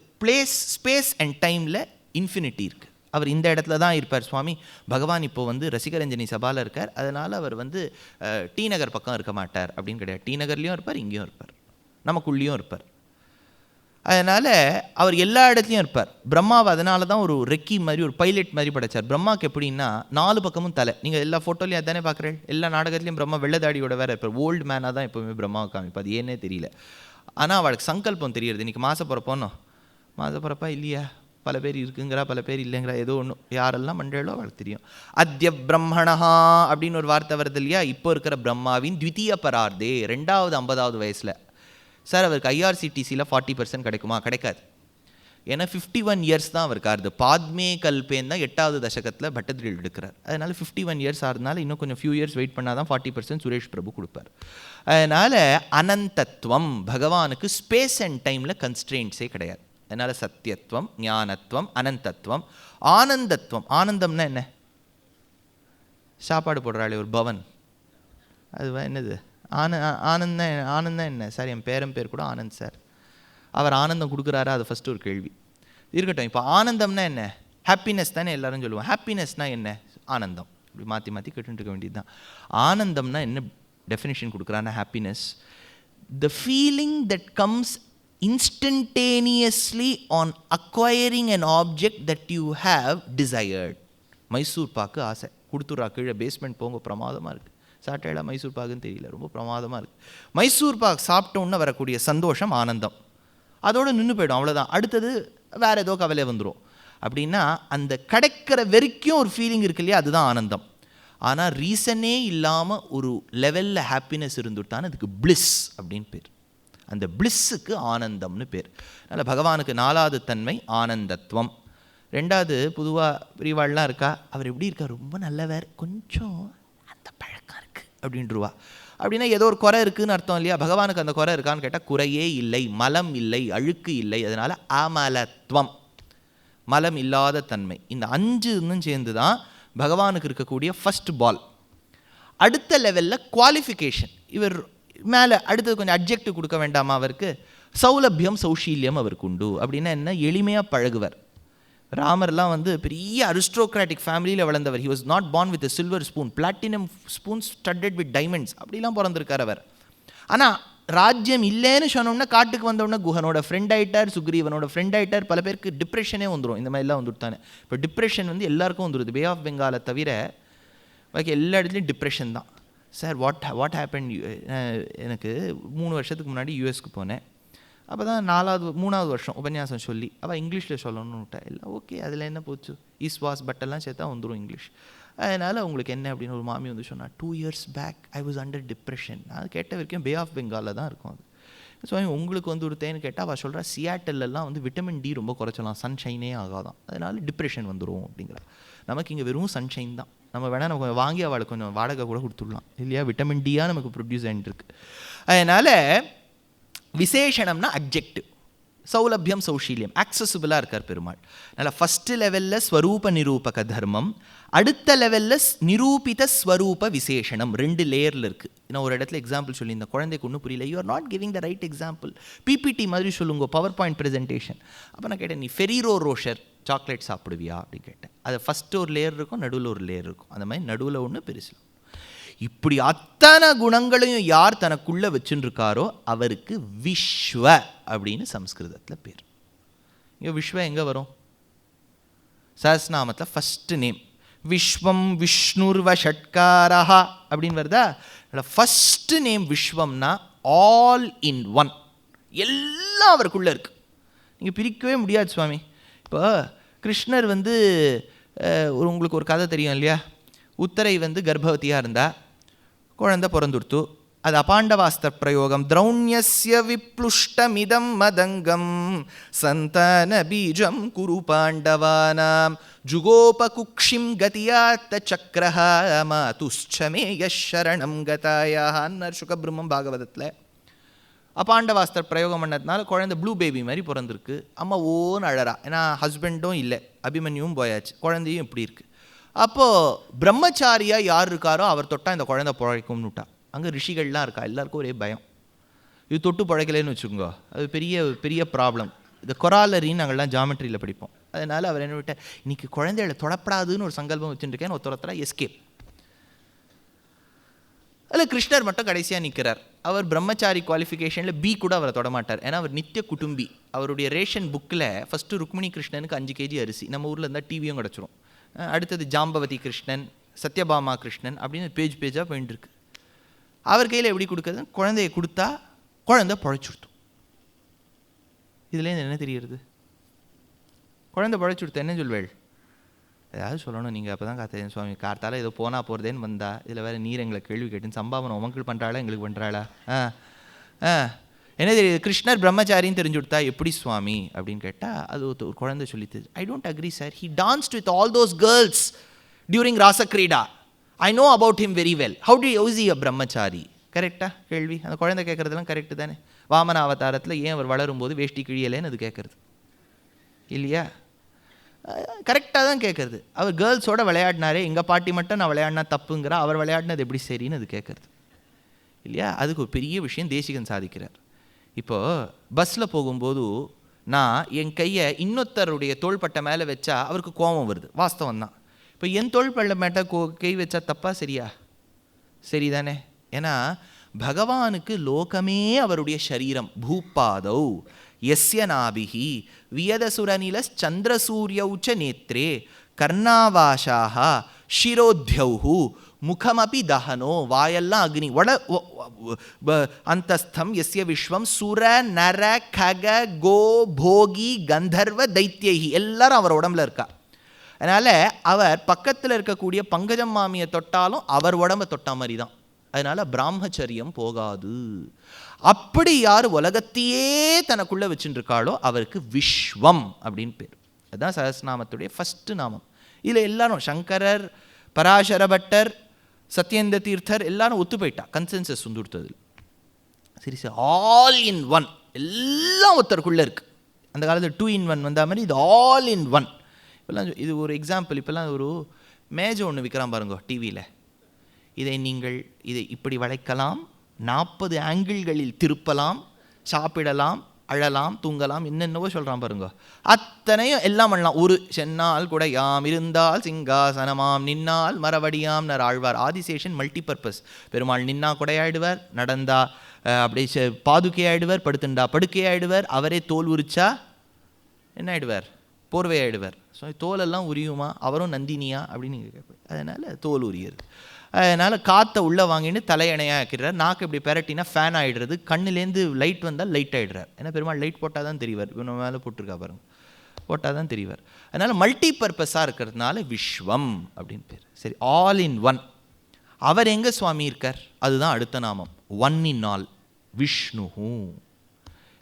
ஸ்பேஸ் அண்ட் டைமில் இன்ஃபினிட்டி இருக்குது. அவர் இந்த இடத்துல தான் இருப்பார். சுவாமி பகவான் இப்போ வந்து ரசிகரஞ்சனி சபாவில் இருக்கார், அதனால் அவர் வந்து டி நகர் பக்கம் இருக்க மாட்டார் அப்படின்னு கிடையாது. டி நகர்லேயும் இருப்பார், இங்கேயும் இருப்பார், நமக்குள்ளேயும் இருப்பார். அதனால் அவர் எல்லா இடத்துலையும் இருப்பார். பிரம்மாவை அதனால தான் ஒரு ரெக்கி மாதிரி, ஒரு பைலட் மாதிரி படைச்சார். பிரம்மாவுக்கு எப்படின்னா 4 பக்கமும் தலை. நீங்கள் எல்லா ஃபோட்டோலையும் அதானே பார்க்குறேன். எல்லா நாடகத்துலையும் பிரம்மா வெள்ளதாடியோட வேறு இருப்பார். ஓல்டு மேனாக தான் எப்போவுமே பிரம்மாவை காமிப்பா. அது ஏன்னே தெரியல. ஆனால் அவளுக்கு சங்கல்பம் தெரியுது. இன்றைக்கி மாசப்பிறப்போனோ, மாசப்பிறப்பா இல்லையா, பல பேர் இருக்குங்கிறா, பல பேர் இல்லைங்கிறா, ஏதோ ஒன்று யாரெல்லாம் மண்டேளோ அவளுக்கு தெரியும். அத்ய பிரம்மணஹா அப்படின்னு ஒரு வார்த்தை வருது இல்லையா? இப்போ இருக்கிற பிரம்மாவின் த்விதீய பரார்த்தே, 2வது 50வது வயசில். சார் அவருக்கு ஐஆர்சிடிசியில் 40% கிடைக்குமா? கிடைக்காது. ஏன்னா 51 இயர்ஸ் தான் அவருக்கு ஆறுது. பாத்மே கல்பேன் தான் 8வது தசகத்தில் பட்டதிரில் எடுக்கிறார். அதனால் 51 இயர்ஸ் ஆறுதுனால இன்னும் கொஞ்சம் ஃபியூ இயர்ஸ் வெயிட் பண்ணால் தான் 40% சுரேஷ் பிரபு கொடுப்பார். அதனால் அனந்தத்துவம், பகவானுக்கு ஸ்பேஸ் அண்ட் டைமில் கன்ஸ்ட்ரெயின்ஸே கிடையாது. அதனால் சத்தியத்துவம், ஞானத்துவம், அனந்தத்துவம். ஆனந்தத்துவம், ஆனந்தம்னா என்ன? சாப்பாடு போடுறாளே ஒரு பவன், அதுவா என்னது? ஆனந்தம் என்ன சார்? என் பேரன் பேர் கூட ஆனந்த் சார். அவர் ஆனந்தம் கொடுக்குறாரா? அது ஃபஸ்ட்டு ஒரு கேள்வி இருக்கட்டும். இப்போ ஆனந்தம்னா என்ன? ஹாப்பினஸ் தானே எல்லாரும் சொல்லுவோம். ஹாப்பினஸ்னால் என்ன? ஆனந்தம். இப்படி மாற்றி மாற்றி கேட்டுட்டு இருக்க வேண்டியது தான். ஆனந்தம்னா என்ன டெஃபினிஷன் கொடுக்குறான்னா, happiness, the feeling that comes instantaneously on acquiring an object that you have desired. Mysore pak ஆசை கொடுத்துட்றா, கீழே பேஸ்மெண்ட் போங்க, பிரமாதமாக இருக்குது. சாட்டையில மைசூர் பாக்குன்னு தெரியல, ரொம்ப பிரமாதமாக இருக்குது. மைசூர் பாக்கு சாப்பிட்டோன்னு வரக்கூடிய சந்தோஷம் ஆனந்தம். அதோடு நின்று போய்டும், அவ்வளோதான். அடுத்தது வேறு ஏதோ கவலை வந்துடும். அப்படின்னா அந்த கிடைக்கிற வரைக்கும் ஒரு ஃபீலிங் இருக்கு இல்லையா, அதுதான் ஆனந்தம். ஆனால் ரீசனே இல்லாமல் ஒரு லெவலில் ஹாப்பினஸ் இருந்துட்டான்னு அதுக்கு பிளிஸ் அப்படின்னு பேர். அந்த பிளிஸ்ஸுக்கு ஆனந்தம்னு பேர். அதனால் பகவானுக்கு 4வது தன்மை ஆனந்தத்துவம். 2வது பொதுவாக பிரிவாள்லாம் இருக்கா, அவர் எப்படி இருக்கா, ரொம்ப நல்லவர், கொஞ்சம் அந்த பழக்கம் இருக்குது அப்படின்றவா. அப்படின்னா ஏதோ ஒரு குறை இருக்குதுன்னு அர்த்தம் இல்லையா. பகவானுக்கு அந்த குறை இருக்கான்னு கேட்டால் குறையே இல்லை, மலம் இல்லை, அழுக்கு இல்லை. அதனால் அமலத்துவம், மலம் இல்லாத தன்மை. இந்த 5 சேர்ந்து தான் பகவானுக்கு இருக்கக்கூடிய ஃபஸ்ட் பால். அடுத்த லெவலில் குவாலிஃபிகேஷன். இவர் மேலே அடுத்தது கொஞ்சம் அட்ஜெக்டிவ் கொடுக்க வேண்டாமா அவருக்கு? சௌலபியம் சௌஷீல்யம் அவருக்கு உண்டு. அப்படின்னா என்ன, எளிமையாக பழகுவர். ராமர்லாம் வந்து பெரிய அரிஸ்டோக்ராட்டிக் ஃபேமிலியில் வளர்ந்தவர். He was not born with silver spoon, platinum spoon studded with diamonds, அப்படிலாம் பிறந்திருக்கார் அவர். ஆனால் ராஜ்யம் இல்லைன்னு சொன்னோம்னா காட்டுக்கு வந்தோடனே குஹனோட ஃப்ரெண்ட் ஆகிட்டார், சுக்ரீவனோட ஃப்ரெண்ட் ஆகிட்டார். பல பேருக்கு டிப்ரெஷனே வந்துடும், இந்த மாதிரிலாம் வந்துட்டானே. இப்போ டிப்ரெஷன் வந்து எல்லாருக்கும் வந்துடுது. பே ஆஃப் பெங்காலை தவிர பாக்கி எல்லா இடத்துலையும் டிப்ரெஷன் தான். சார் வாட் ஹேப்பன், எனக்கு 3 வருஷத்துக்கு முன்னாடி யூஎஸ்க்கு போனேன். அப்போ தான் 3வது வருஷம் உபன்யாசம் சொல்லி அவள் இங்கிலீஷில் சொல்லணும்னு விட்டா. எல்லாம் ஓகே, அதில் என்ன போச்சு, ஈஸ் வாஸ் பட்டெல்லாம் சேர்த்தா வந்துடும் இங்கிலீஷ். அதனால் உங்களுக்கு என்ன அப்படின்னு ஒரு மாமி வந்து சொன்னால், 2 years back I was under depression. நான் கேட்ட வரைக்கும் பே ஆஃப் பெங்காலில் தான் இருக்கும் அது. ஸோ உங்களுக்கு வந்து ஒரு தேன்னு கேட்டால் அவள் சொல்கிறா, சியாட்டல்லாம் வந்து விட்டமின் டி ரொம்ப குறைச்சலாம், சன்ஷைனே ஆகாதான், அதனால் டிப்ரெஷன் வந்துடும் அப்படிங்கிற. நமக்கு இங்கே வெறும் சன்ஷைன் தான். நம்ம வேணால் நம்ம வாங்கி அவளுக்கு கொஞ்சம் வாடகை கூட கொடுத்துடலாம் இல்லையா, விட்டமின் டியாக நமக்கு ப்ரொடியூஸ் ஆகிட்டு இருக்கு. அதனால் விசேஷணம்னா அட்ஜெக்டிவ். சௌலபியம் சௌஷீல்யம், ஆக்சசிபிளாக இருக்கார் பெருமாள். அதனால் ஃபஸ்ட்டு லெவலில் ஸ்வரூப நிரூபக தர்மம், அடுத்த லெவலில் நிரூபித ஸ்வரூப விசேஷணம். 2 லேயரில் இருக்குது. நான் ஒரு இடத்துல எக்ஸாம்பிள் சொல்லி இந்த குழந்தைக்கு ஒன்றும் புரியல, you are not giving the right example, PPT மாதிரி சொல்லுங்க, பவர் பாயிண்ட் ப்ரெசன்டேஷன். அப்போ நான் கேட்டேன், நீ ஃபெரிரோ ரோஷர் சாக்லேட் சாப்பிடுவியா அப்படின்னு கேட்டேன். அது ஃபஸ்ட்டு ஒரு லேயர் இருக்கும், நடுவில் ஒரு லேயர் இருக்கும். அந்த மாதிரி நடுவில் ஒன்று பெருசு. இப்படி அத்தனை குணங்களையும் யார் தனக்குள்ளே வச்சுருக்காரோ அவருக்கு விஸ்வ அப்படின்னு சம்ஸ்கிருதத்தில் பேர். இங்கே விஸ்வ எங்கே வரும்? சஹஸ்ரநாமத்தில் ஃபஸ்ட்டு நேம் விஸ்வம் விஷ்ணுர்வ ஷட்காரஹா அப்படின்னு வருதா. ஃபஸ்ட்டு நேம் விஸ்வம்னா ஆல் இன் ஒன், எல்லாம் அவருக்குள்ளே இருக்குது. நீங்கள் பிரிக்கவே முடியாது சுவாமி. இப்போ கிருஷ்ணர் வந்து உங்களுக்கு ஒரு கதை தெரியும் இல்லையா, உத்தரை வந்து கர்ப்பவதியாக இருந்தால் குழந்தை பிறந்துடுத்து. அது அபாண்டவாஸ்திர பிரயோகம். திரௌண்யஸ்ய விப்ளுஷ்டமிதம் மதங்கம் சந்தான பீஜம் குரு பாண்டவானாம் ஜுகோபகுக்ஷிம் கதியாத்த சக்கரஹ மாதுஷ்சமே யஷரணம் கதாயான்னு சுகபிரம்மம் பாகவதத்தில். அபாண்டவாஸ்திர பிரயோகம் பண்ணதுனால குழந்தை ப்ளூ பேபி மாதிரி பிறந்திருக்கு. அம்மா ஓன்னு அழறா, ஏன்னா ஹஸ்பண்டும் இல்லை, அபிமன்யும் போயாச்சு, குழந்தையும் இப்படி இருக்குது. அப்போது பிரம்மச்சாரியாக யார் இருக்காரோ அவர் தொட்டால் இந்த குழந்தை பிழைக்கும்னுட்டா. அங்கே ரிஷிகள்லாம் இருக்கா, எல்லாருக்கும் ஒரே பயம், இது தொட்டு பிழைக்கலன்னு வச்சுக்கோங்க, அது பெரிய பெரிய ப்ராப்ளம். இந்த கொராலரின்னு நாங்கள்லாம் ஜாமெட்ரியில் படிப்போம். அதனால் அவர் என்ன விட்டார், இன்றைக்கி குழந்தைகளை தொடப்படாதுன்னு ஒரு சங்கல்பம் வச்சுருக்கேன், ஒருத்தர எஸ்கேப். அதில் கிருஷ்ணர் மட்டும் கடைசியாக நிற்கிறார். அவர் பிரம்மச்சாரி குவாலிஃபிகேஷனில் பி கூட அவரை தொடமாட்டார், ஏன்னா அவர் நித்திய குடும்பி. அவருடைய ரேஷன் புக்கில் ஃபஸ்ட்டு ருக்மிணி கிருஷ்ணனுக்கு 5 kg அரிசி, நம்ம ஊரில் இருந்தால் டிவியும் கிடச்சிரும். அடுத்தது ஜாம்பவதி கிருஷ்ணன், சத்யபாமா கிருஷ்ணன் அப்படின்னு பேஜாக போயிட்டுருக்கு. அவர் கையில் எப்படி கொடுக்குறது, குழந்தைய கொடுத்தா குழந்தை பழைச்சுடுத்தும். இதுலேருந்து என்ன தெரியுது, குழந்தை பழைச்சுடுத்த என்ன சொல்வேள்? ஏதாவது சொல்லணும் நீங்கள், அப்போ தான் காத்தேன் சுவாமி, கார்த்தால ஏதோ போனால் போகிறதேன்னு வந்தா, இதில் வேறு நீர் எங்களை கேள்வி கேட்டுன்னு சம்பாவனை உமக்கள் பண்ணுறாளா எங்களுக்கு பண்ணுறாளா? என்ன தெரியுது, கிருஷ்ணர் பிரம்மச்சாரின்னு தெரிஞ்சு கொடுத்தா எப்படி சுவாமி அப்படின்னு கேட்டால் அது ஒரு குழந்தை சொல்லித்து. I don't agree sir, he danced with all those girls during ராசக்ரீடா, I know about him very well, how to use a brahmachari? கரெக்டாக கேள்வி, அந்த குழந்தை கேட்குறதுலாம் கரெக்டு தானே. வாமன அவதாரத்தில் ஏன் அவர் வளரும்போது வேஷ்டி கிழியலேன்னு அது கேட்குறது இல்லையா? கரெக்டாக தான் கேட்குறது. அவர் கேர்ள்ஸோட விளையாடினாரே, எங்கள் பாட்டி மட்டும் நான் விளையாடினா தப்புங்கிறா, அவர் விளையாடினது எப்படி சரின்னு அது கேட்குறது இல்லையா? அதுக்கு ஒரு பெரிய விஷயம் தேசிகன் சாதிக்கிறார். இப்போது பஸ்ஸில் போகும்போது நான் என் கையை இன்னொருத்தருடைய தோள்பட்டை மேலே வச்சா அவருக்கு கோபம் வருது, வாஸ்தவம் தான். இப்போ என் தோள்பட்டை மேட்டை கை வச்சா தப்பா சரியா? சரிதானே. ஏன்னா பகவானுக்கு லோகமே அவருடைய சரீரம். பூப்பாதௌ யஸ்ய நாபிஹி வியதசுரநில சந்திரசூரியௌச்ச நேத்ரே கர்ணாவாஷாஹ ஷிரோத்யௌஹு முகமபி தஹனோ, வாயெல்லாம் அக்னி. அந்தஸ்தம் எஸ்ய விஸ்வம் சுர நர கக கோ போகி கந்தர்வ தைத்தியகி, எல்லாரும் அவர் உடம்புல இருக்கா. அதனால் அவர் பக்கத்தில் இருக்கக்கூடிய பங்கஜம் மாமியை தொட்டாலும் அவர் உடம்பை தொட்டா மாதிரி தான். அதனால் பிராமச்சரியம் போகாது. அப்படி யார் உலகத்தையே தனக்குள்ளே வச்சுட்டு இருக்காளோ அவருக்கு விஸ்வம் அப்படின்னு பேர். அதுதான் சஹஸ்ரநாமத்துடைய ஃபஸ்ட்டு நாமம். இதில் எல்லாரும் சங்கரர், பராசர பட்டர், சத்யேந்திர தீர்த்தர் எல்லாரும் ஒத்து போயிட்டா, கன்சென்சஸ் வந்துடுத்தது. சரி சார், ஆல் இன் ஒன், எல்லாம் ஒருத்தருக்குள்ளே இருக்குது. அந்த காலத்தில் 2 in 1 வந்த மாதிரி இது ஆல் இன் ஒன். இப்போல்லாம் இது ஒரு எக்ஸாம்பிள், இப்போல்லாம் ஒரு மேஜை ஒன்று விற்கிறான் பாருங்க டிவியில். இதை இப்படி வளைக்கலாம், 40 ஆங்கிள்களில் திருப்பலாம், சாப்பிடலாம், அழலாம், தூங்கலாம், என்னென்னவோ சொல்கிறான் பாருங்க. அத்தனையும் எல்லாம் பண்ணலாம். ஒரு சென்னால் கூட யாம் இருந்தால் சிங்காசனமாம் நின்னால் மரவடியாம் ஆழ்வார். ஆதிசேஷன் மல்டிபர்பஸ். பெருமாள் நின்னா கொடையாயிடுவார், நடந்தா அப்படியே பாதுகையாயிடுவார், படுத்துண்டா படுக்கையாயிடுவார், அவரே தோல் உரிச்சா என்ன ஆயிடுவார், போர்வையாயிடுவார். ஸோ தோலெல்லாம் உரியுமா, அவரும் நந்தினியா அப்படின்னு நீங்கள் கேட்பேன். அதனால் தோல் உரியது. அதனால் காற்றை உள்ளே வாங்கிட்டு தலையணையாக ஆக்கிறார். நாக்கு இப்படி பெரட்டினா ஃபேன் ஆகிடுறது. கண்ணுலேருந்து லைட் வந்தால் லைட் ஆகிடுறார். ஏன்னா பெருமாள் லைட் போட்டால் தான் தெரிவார். இவன் மேலே போட்டிருக்கா பாருங்க, போட்டால் தான் தெரிவார். அதனால் மல்டி பர்பஸாக இருக்கிறதுனால விஸ்வம் அப்படின்னு பேர். சரி, ஆல் இன் ஒன். அவர் எங்கே சுவாமி இருக்கார், அதுதான் அடுத்த நாமம். One in all, Vishnu.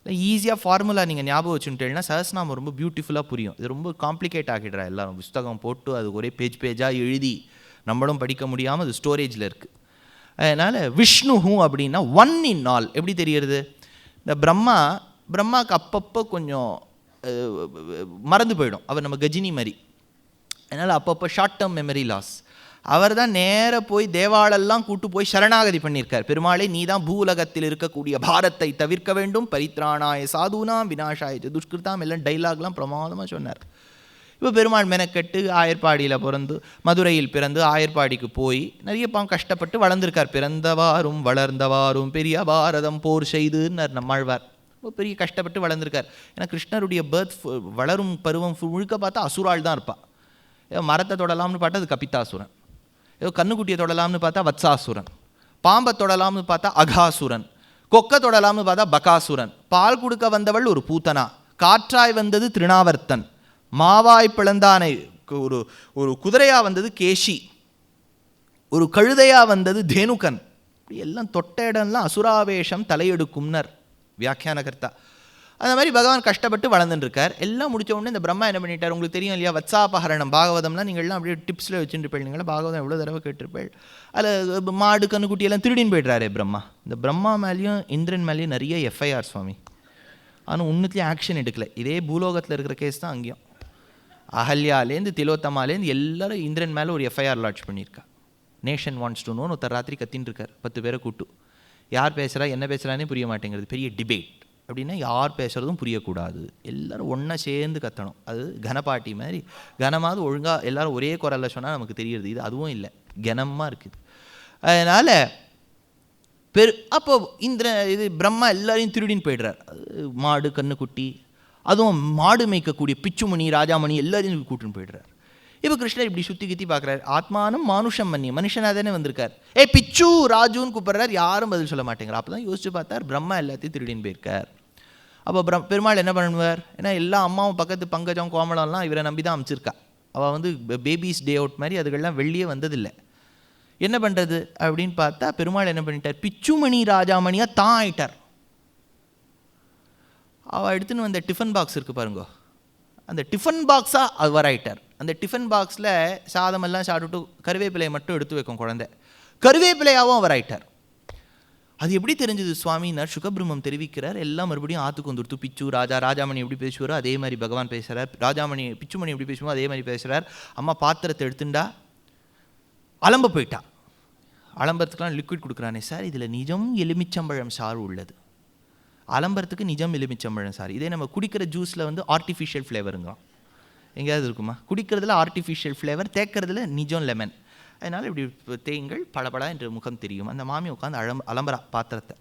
இல்லை ஈஸியாக ஃபார்முலா நீங்கள் ஞாபகம் வச்சுட்டேன்னா சஹஸ்ரநாமம் ரொம்ப பியூட்டிஃபுல்லாக புரியும். இது ரொம்ப காம்ப்ளிகேட் ஆகிடுறா. எல்லாரும் புஸ்தகம் போட்டு அது ஒரே பேஜாக எழுதி நம்மளும் படிக்க முடியாமல் அது ஸ்டோரேஜில் இருக்குது. அதனால் விஷ்ணு அப்படின்னா ஒன் இன் ஆல். எப்படி தெரியுறது, இந்த பிரம்மாவுக்கு அப்பப்போ கொஞ்சம் மறந்து போயிடும். அவர் நம்ம கஜினி மாதிரி. அதனால் அப்பப்போ ஷார்ட் டேர்ம் மெமரி லாஸ். அவர் தான் நேராக போய் தேவாலெல்லாம் கூட்டு போய் சரணாகதி பண்ணியிருக்கார். பெருமாளே நீ தான் பூலகத்தில் இருக்கக்கூடிய பாரத்தை தவிர்க்க வேண்டும், பரித்ராணாய சாதுனாம் விநாசாய துஷ்கிருதாம், எல்லாம் டைலாக்லாம் பிரமாதமாக சொன்னார். இப்போ பெருமாள் மெனக்கெட்டு ஆயர்பாடியில் பிறந்து, மதுரையில் பிறந்து ஆயர்பாடிக்கு போய் நிறைய கஷ்டப்பட்டு வளர்ந்துருக்கார். பிறந்தவாறும் வளர்ந்தவாறும் பெரிய பாரதம் போர் செய்துன்னார் நம்மாழ்வார். பெரிய கஷ்டப்பட்டு வளர்ந்துருக்கார். ஏன்னா கிருஷ்ணருடைய வளரும் பருவம் முழுக்க பார்த்தா அசுரால் தான் இருப்பாள். ஏதோ மரத்தை தொடலாம்னு பார்த்தா அது கபிதாசுரன், ஏதோ கண்ணுக்குட்டியை தொடலாம்னு பார்த்தா வத்சாசுரன், பாம்பை தொடலாம்னு பார்த்தா அகாசுரன், கொக்கை தொடலாம்னு பார்த்தா பகாசுரன், பால் கொடுக்க வந்தவள் ஒரு பூத்தனா, காற்றாய் வந்தது திருநாவர்த்தன், மாவாய் பிளந்தானை ஒரு குதிரையா வந்தது கேஷி, ஒரு கழுதையா வந்தது தேனுகன். இப்படி எல்லாம் தொட்ட இடம்லாம் அசுராவேஷம் தலையெடுக்கும்னர் வியாக்கியானகர்த்தா. அந்த மாதிரி பகவான் கஷ்டப்பட்டு வளர்ந்துட்டுருக்கார். எல்லாம் முடிச்ச உடனே இந்த பிரம்மா என்ன பண்ணிட்டார், உங்களுக்கு தெரியும் இல்லையா, வத்சாபஹரணம் பாகவதம்லாம் நீங்கள்லாம் அப்படியே டிப்ஸில் வச்சுட்டு போயிருந்தீங்களா, பாகவதம் எவ்வளோ தடவை கேட்டிருப்பேள். அதில் மாடு கண்ணுக்குட்டியெல்லாம் திருடின்னு போய்ட்றாரே பிரம்மா. இந்த பிரம்மா மேலேயும் இந்திரன் மேலேயும் நிறைய எஃப்ஐஆர் சுவாமி. ஆனால் ஒன்றுத்துலேயும் ஆக்ஷன் எடுக்கலை. இதே பூலோகத்தில் இருக்கிற கேஸ் தான் அங்கேயும். அகல்யாலேருந்து திலோத்தமாலேருந்து எல்லாரும் இந்திரன் மேலே ஒரு எஃப்ஐஆர் லாட்ச் பண்ணியிருக்கா. நேஷன் வாண்ட்ஸ் டு நோன்னு ஒருத்தர் ராத்திரி கத்தின்னு இருக்கார் 10 பேரை கூட்டு. யார் பேசுகிறா என்ன பேசுகிறானே புரிய மாட்டேங்கிறது. பெரிய டிபேட். அப்படின்னா யார் பேசுகிறதும் புரியக்கூடாது, எல்லோரும் ஒன்றா சேர்ந்து கத்தணும். அது கனபாட்டி மாதிரி கனமாவது ஒழுங்காக எல்லோரும் ஒரே குரலில் சொன்னால் நமக்கு தெரியுது. இது அதுவும் இல்லை, கனமாக இருக்குது. அதனால் அப்போ இது பிரம்மா எல்லாரையும் திருடின்னு போய்ட்றார். மாடு கண்ணுக்குட்டி, அதுவும் மாடு மேய்க்கக்கூடிய பிச்சுமணி ராஜாமணி எல்லாரையும் கூட்டுன்னு போய்ட்றார். இப்போ கிருஷ்ணர் இப்படி சுற்றி கித்தி பார்க்குறாரு. ஆத்மானம் மானுஷம் மன்னி, மனுஷனாக தானே வந்திருக்கார். பிச்சு ராஜுன்னு கூப்பிட்றாரு, யாரும் பதில் சொல்ல மாட்டேங்கிறார். அப்போ தான் யோசிச்சு பார்த்தார், பிரம்மா எல்லாத்தையும் திருடின்னு போயிருக்கார். அப்போ பெருமாள் என்ன பண்ணுவார், ஏன்னா எல்லா அம்மாவும் பக்கத்து பங்கஜம் கோமலம்லாம் இவரை நம்பி தான் அமைச்சிருக்கா. அவள் வந்து பேபிஸ் டே அவுட் மாதிரி அதுக்கெல்லாம் வெளியே வந்ததில்லை. என்ன பண்ணுறது அப்படின்னு பார்த்தா பெருமாள் என்ன பண்ணிட்டார், பிச்சுமணி ராஜாமணியாக தான் ஆயிட்டார். அவள் எடுத்துன்னு வந்த டிஃபன் பாக்ஸ் இருக்குது பாருங்க, அந்த டிஃபன் பாக்ஸாக அவர் ஆயிட்டார். அந்த டிஃபன் பாக்ஸில் சாதமெல்லாம் சாப்பிட்டுட்டு கருவேப்பிலையை மட்டும் எடுத்து வைக்கும் குழந்தை, கருவேப்பிலையாகவும் அவர் ஆயிட்டார். அது எப்படி தெரிஞ்சது சுவாமினார் சுகபிரம்மம் தெரிவிக்கிறார். எல்லாம் மறுபடியும் ஆற்றுக்கு வந்துடுத்து. பிச்சு ராஜாமணி எப்படி பேசுவாரோ அதே மாதிரி பகவான் பேசுகிறார். பிச்சுமணி எப்படி பேசுவோம் அதே மாதிரி பேசுகிறார். அம்மா பாத்திரத்தை எடுத்துண்டா அலம்ப போயிட்டா. அலம்பரத்துக்குலாம் லிக்விட் கொடுக்குறானே சார், இதில் நிஜம் எலுமிச்சம்பழம் சாறு உள்ளது. அலம்பரத்துக்கு நிஜம் எலுமிச்சம்பழம் சாறு. இதே நம்ம குடிக்கிற ஜூஸில் வந்து ஆர்டிஃபிஷியல் ஃப்ளேவருங்கிறோம். எங்கேயாவது இருக்குமா? குடிக்கிறதுல ஆர்டிஃபிஷியல் ஃப்ளேவர், தேக்கிறதுல நிஜம் லெமன். அதனால் இப்படி தேய்ங்கள் பளபளா என்று முகம் தெரியும். அந்த மாமி உட்காந்து அலம்பரா பாத்திரத்தை.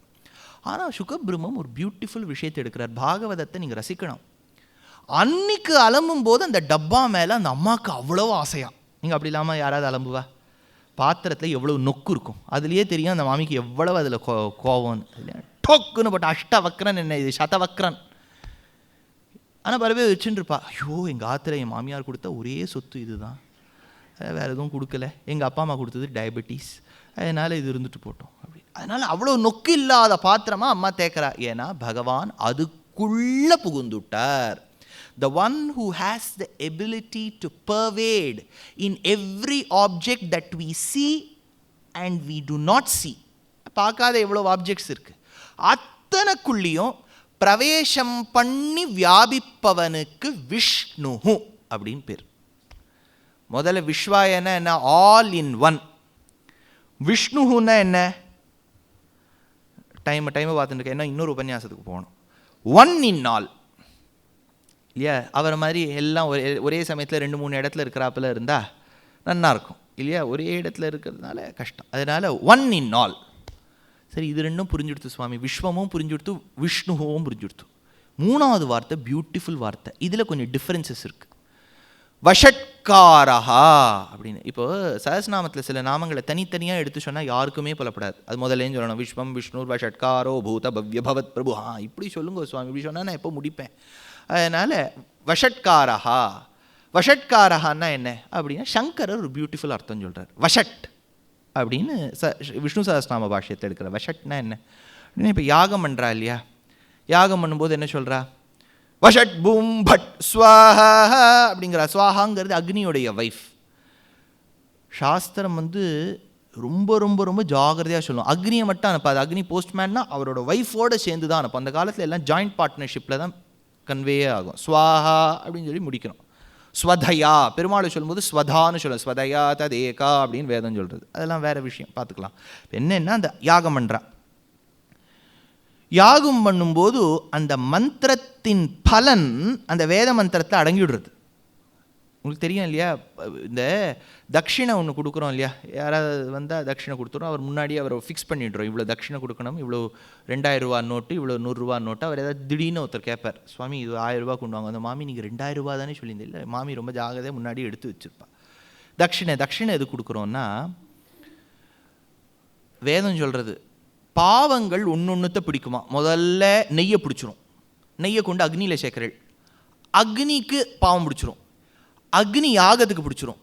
ஆனால் சுகபிரம்மம் ஒரு பியூட்டிஃபுல் விஷயத்தை எடுக்கிறார். பாகவதத்தை நீங்கள் ரசிக்கணும். அன்னைக்கு அலம்பும் போது அந்த டப்பா மேலே அந்த அம்மாவுக்கு அவ்வளோ ஆசையா. நீங்கள் அப்படி இல்லாமல் யாராவது அலம்புவா? பாத்திரத்தில் எவ்வளோ நொக்கு இருக்கும், அதுலேயே தெரியும் அந்த மாமிக்கு எவ்வளவு அதில் கோவம்னு. டொக்குன்னு போட்டு அஷ்டவக்ரன் என்ன இது சதவக்ரன். ஆனால் பரவே வச்சுருப்பா, ஐயோ எங்கள் ஆற்றுல என் மாமியார் கொடுத்த ஒரே சொத்து இதுதான், வேறு எதுவும் கொடுக்கல, எங்கள் அப்பா அம்மா கொடுத்தது டயபெட்டிஸ், அதனால் இது இருந்துட்டு போட்டோம் அப்படி. அதனால் அவ்வளோ நொக்கு இல்லாத பாத்திரமா அம்மா தேக்கிறா. ஏன்னா பகவான் அதுக்குள்ளே புகுந்துட்டார். The one who has the ability to pervade in every object that we see and we do not see. பார்க்காத எவ்வளோ ஆப்ஜெக்ட்ஸ் இருக்குது, அத்தனைக்குள்ளேயும் பிரவேசம் பண்ணி வியாபிப்பவனுக்கு விஷ்ணு அப்படின்னு பேர். முதல்ல விஸ்வாயன என்ன, ஆல் இன் ஒன். விஷ்ணுன்னா என்ன, டைமை பார்த்துட்டு இருக்கேன், என்ன இன்னொரு உபன்யாசத்துக்கு போகணும். ஒன் இன் ஆல் இல்லையா, அவரை மாதிரி எல்லாம் ஒரே சமயத்தில் 2-3 இடத்துல இருக்கிறாப்பில் இருந்தால் நல்லாயிருக்கும் இல்லையா, ஒரே இடத்துல இருக்கிறதுனால கஷ்டம். அதனால் ஒன் இன் ஆல். சரி, இது ரெண்டும் புரிஞ்சுடுத்து சுவாமி, விஸ்வமும் புரிஞ்சுடுத்து விஷ்ணுவும் புரிஞ்சுடுத்து. 3வது வார்த்தை பியூட்டிஃபுல் வார்த்தை, இதில் கொஞ்சம் டிஃப்ரென்சஸ் இருக்குது. வஷட்காரஹா அப்படின்னு. இப்போது சஹஸ்ரநாமத்தில் சில நாமங்களை தனித்தனியாக எடுத்து சொன்னால் யாருக்குமே புலப்படாது. அது முதல்லேன்னு சொல்லணும், விஸ்வம் விஷ்ணு வஷட்காரோ பூத பவ்ய பவத் பிரபு. இப்படி சொல்லுங்க சுவாமி, இப்படி சொன்னால் நான் எப்போ முடிப்பேன். அதனால் வஷட்காரஹா. வஷட்காரஹான்னா என்ன அப்படின்னா, சங்கரர் ஒரு பியூட்டிஃபுல் அர்த்தம் சொல்கிறார். வஷட் அப்படின்னு விஷ்ணு சஹஸ்ரநாம பாஷ்யத்தில் எடுக்கிற. வஷட்னா என்ன அப்படின்னா, இப்போ யாகம் பண்ணுறா இல்லையா, யாகம் பண்ணும்போது என்ன சொல்கிறா, வஷட் பூம் பட் ஸ்வாஹா அப்படிங்கிற. ஸ்வாஹாங்கிறது அக்னியோடைய வைஃப். சாஸ்திரம் ரொம்ப ரொம்ப ரொம்ப ஜாகிரதையாக சொல்லும். அக்னியை மட்டும் அனுப்பாது, அக்னி போஸ்ட்மேன்னா அவரோட ஒய்ஃபோடு சேர்ந்து தான் அனுப்பும். அந்த காலத்தில் எல்லாம் ஜாயிண்ட் பார்ட்னர்ஷிப்பில் தான் கன்வேயே ஆகும். ஸ்வாஹா அப்படின்னு சொல்லி முடிக்கணும். ஸ்வதயா, பெருமாளை சொல்லும்போது ஸ்வதான்னு சொல்லணும், ஸ்வதயா ததேகா அப்படின்னு வேதம் சொல்கிறது. அதெல்லாம் வேறு விஷயம், பார்த்துக்கலாம். என்னென்னா அந்த யாகம் பண்ணுறா, யாகம் பண்ணும்போது அந்த மந்திரத்தின் பலன் அந்த வேத மந்திரத்தில் அடங்கிவிடுறது. உங்களுக்கு தெரியும் இல்லையா, இந்த தட்சிணை ஒன்று கொடுக்குறோம் இல்லையா, யாராவது வந்தால் தட்சிணை கொடுத்துரும், அவர் முன்னாடியே அவரை ஃபிக்ஸ் பண்ணிடுறோம், இவ்வளோ தட்சிணை கொடுக்கணும், இவ்வளோ 2000 ரூபா நோட்டு, இவ்வளோ 100 ரூபா நோட்டு. அவர் ஏதாவது திடீர்னு ஒருத்தர் கேட்பார், சுவாமி இது 1000 ரூபா கொண்டு வாங்க. அந்த மாமி நீங்கள் 2000 ரூபா தானே சொல்லியிருந்தேன். இல்லை, மாமி ரொம்ப ஜாகிரதையாக முன்னாடி எடுத்து வச்சுருப்பா. தட்சிணை எது கொடுக்குறோன்னா, வேதம் சொல்கிறது பாவங்கள் ஒன்றொன்றுத்த பிடிக்குமா. முதல்ல நெய்யை பிடிச்சிரும், நெய்யை கொண்டு அக்னியில் சேர்க்கிறேள், அக்னிக்கு பாவம் பிடிச்சிரும், அக்னி யாகத்துக்கு பிடிச்சிரும்,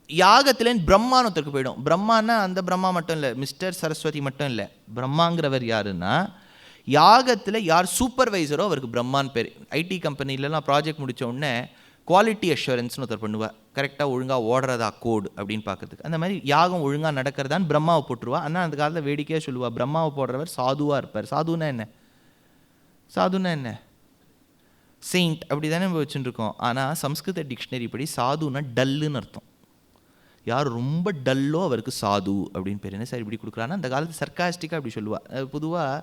யாகத்தில் பிரம்மான்னு ஒருத்தருக்கு போயிடும். பிரம்மானா அந்த பிரம்மா மட்டும் இல்லை, மிஸ்டர் சரஸ்வதி மட்டும் இல்லை. பிரம்மாங்கிறவர் யாருன்னா, யாகத்தில் யார் சூப்பர்வைசரோ அவருக்கு பிரம்மான்னு பேர். ஐடி கம்பெனிலலாம் ப்ராஜெக்ட் முடித்த உடனே குவாலிட்டி அஷூரன்ஸ்னு ஒருத்தர் பண்ணுவாள், கரெக்டாக ஒழுங்காக ஓடுறதா கோடு அப்படின்னு பார்க்கறதுக்கு. அந்த மாதிரி யாகம் ஒழுங்காக நடக்கிறதான்னு பிரம்மாவை போட்டுருவா. ஆனால் அந்த காலத்தில் வேடிக்கையாக சொல்லுவாள், பிரம்மாவை போடுறவர் சாதுவாக இருப்பார். சாதுன்னா என்ன, செயின்ட் அப்படி தானே நம்ம வச்சுட்டு இருக்கோம். ஆனால் சம்ஸ்கிருத டிக்ஷனரி படி சாதுன்னா டல்லுன்னு அர்த்தம். யார் ரொம்ப டல்லோ அவருக்கு சாது அப்படின்னு பேர். என்ன சார் இப்படி கொடுக்குறான்னா, அந்த காலத்து சர்க்காஸ்டிக்காக அப்படி சொல்லுவாள். பொதுவாக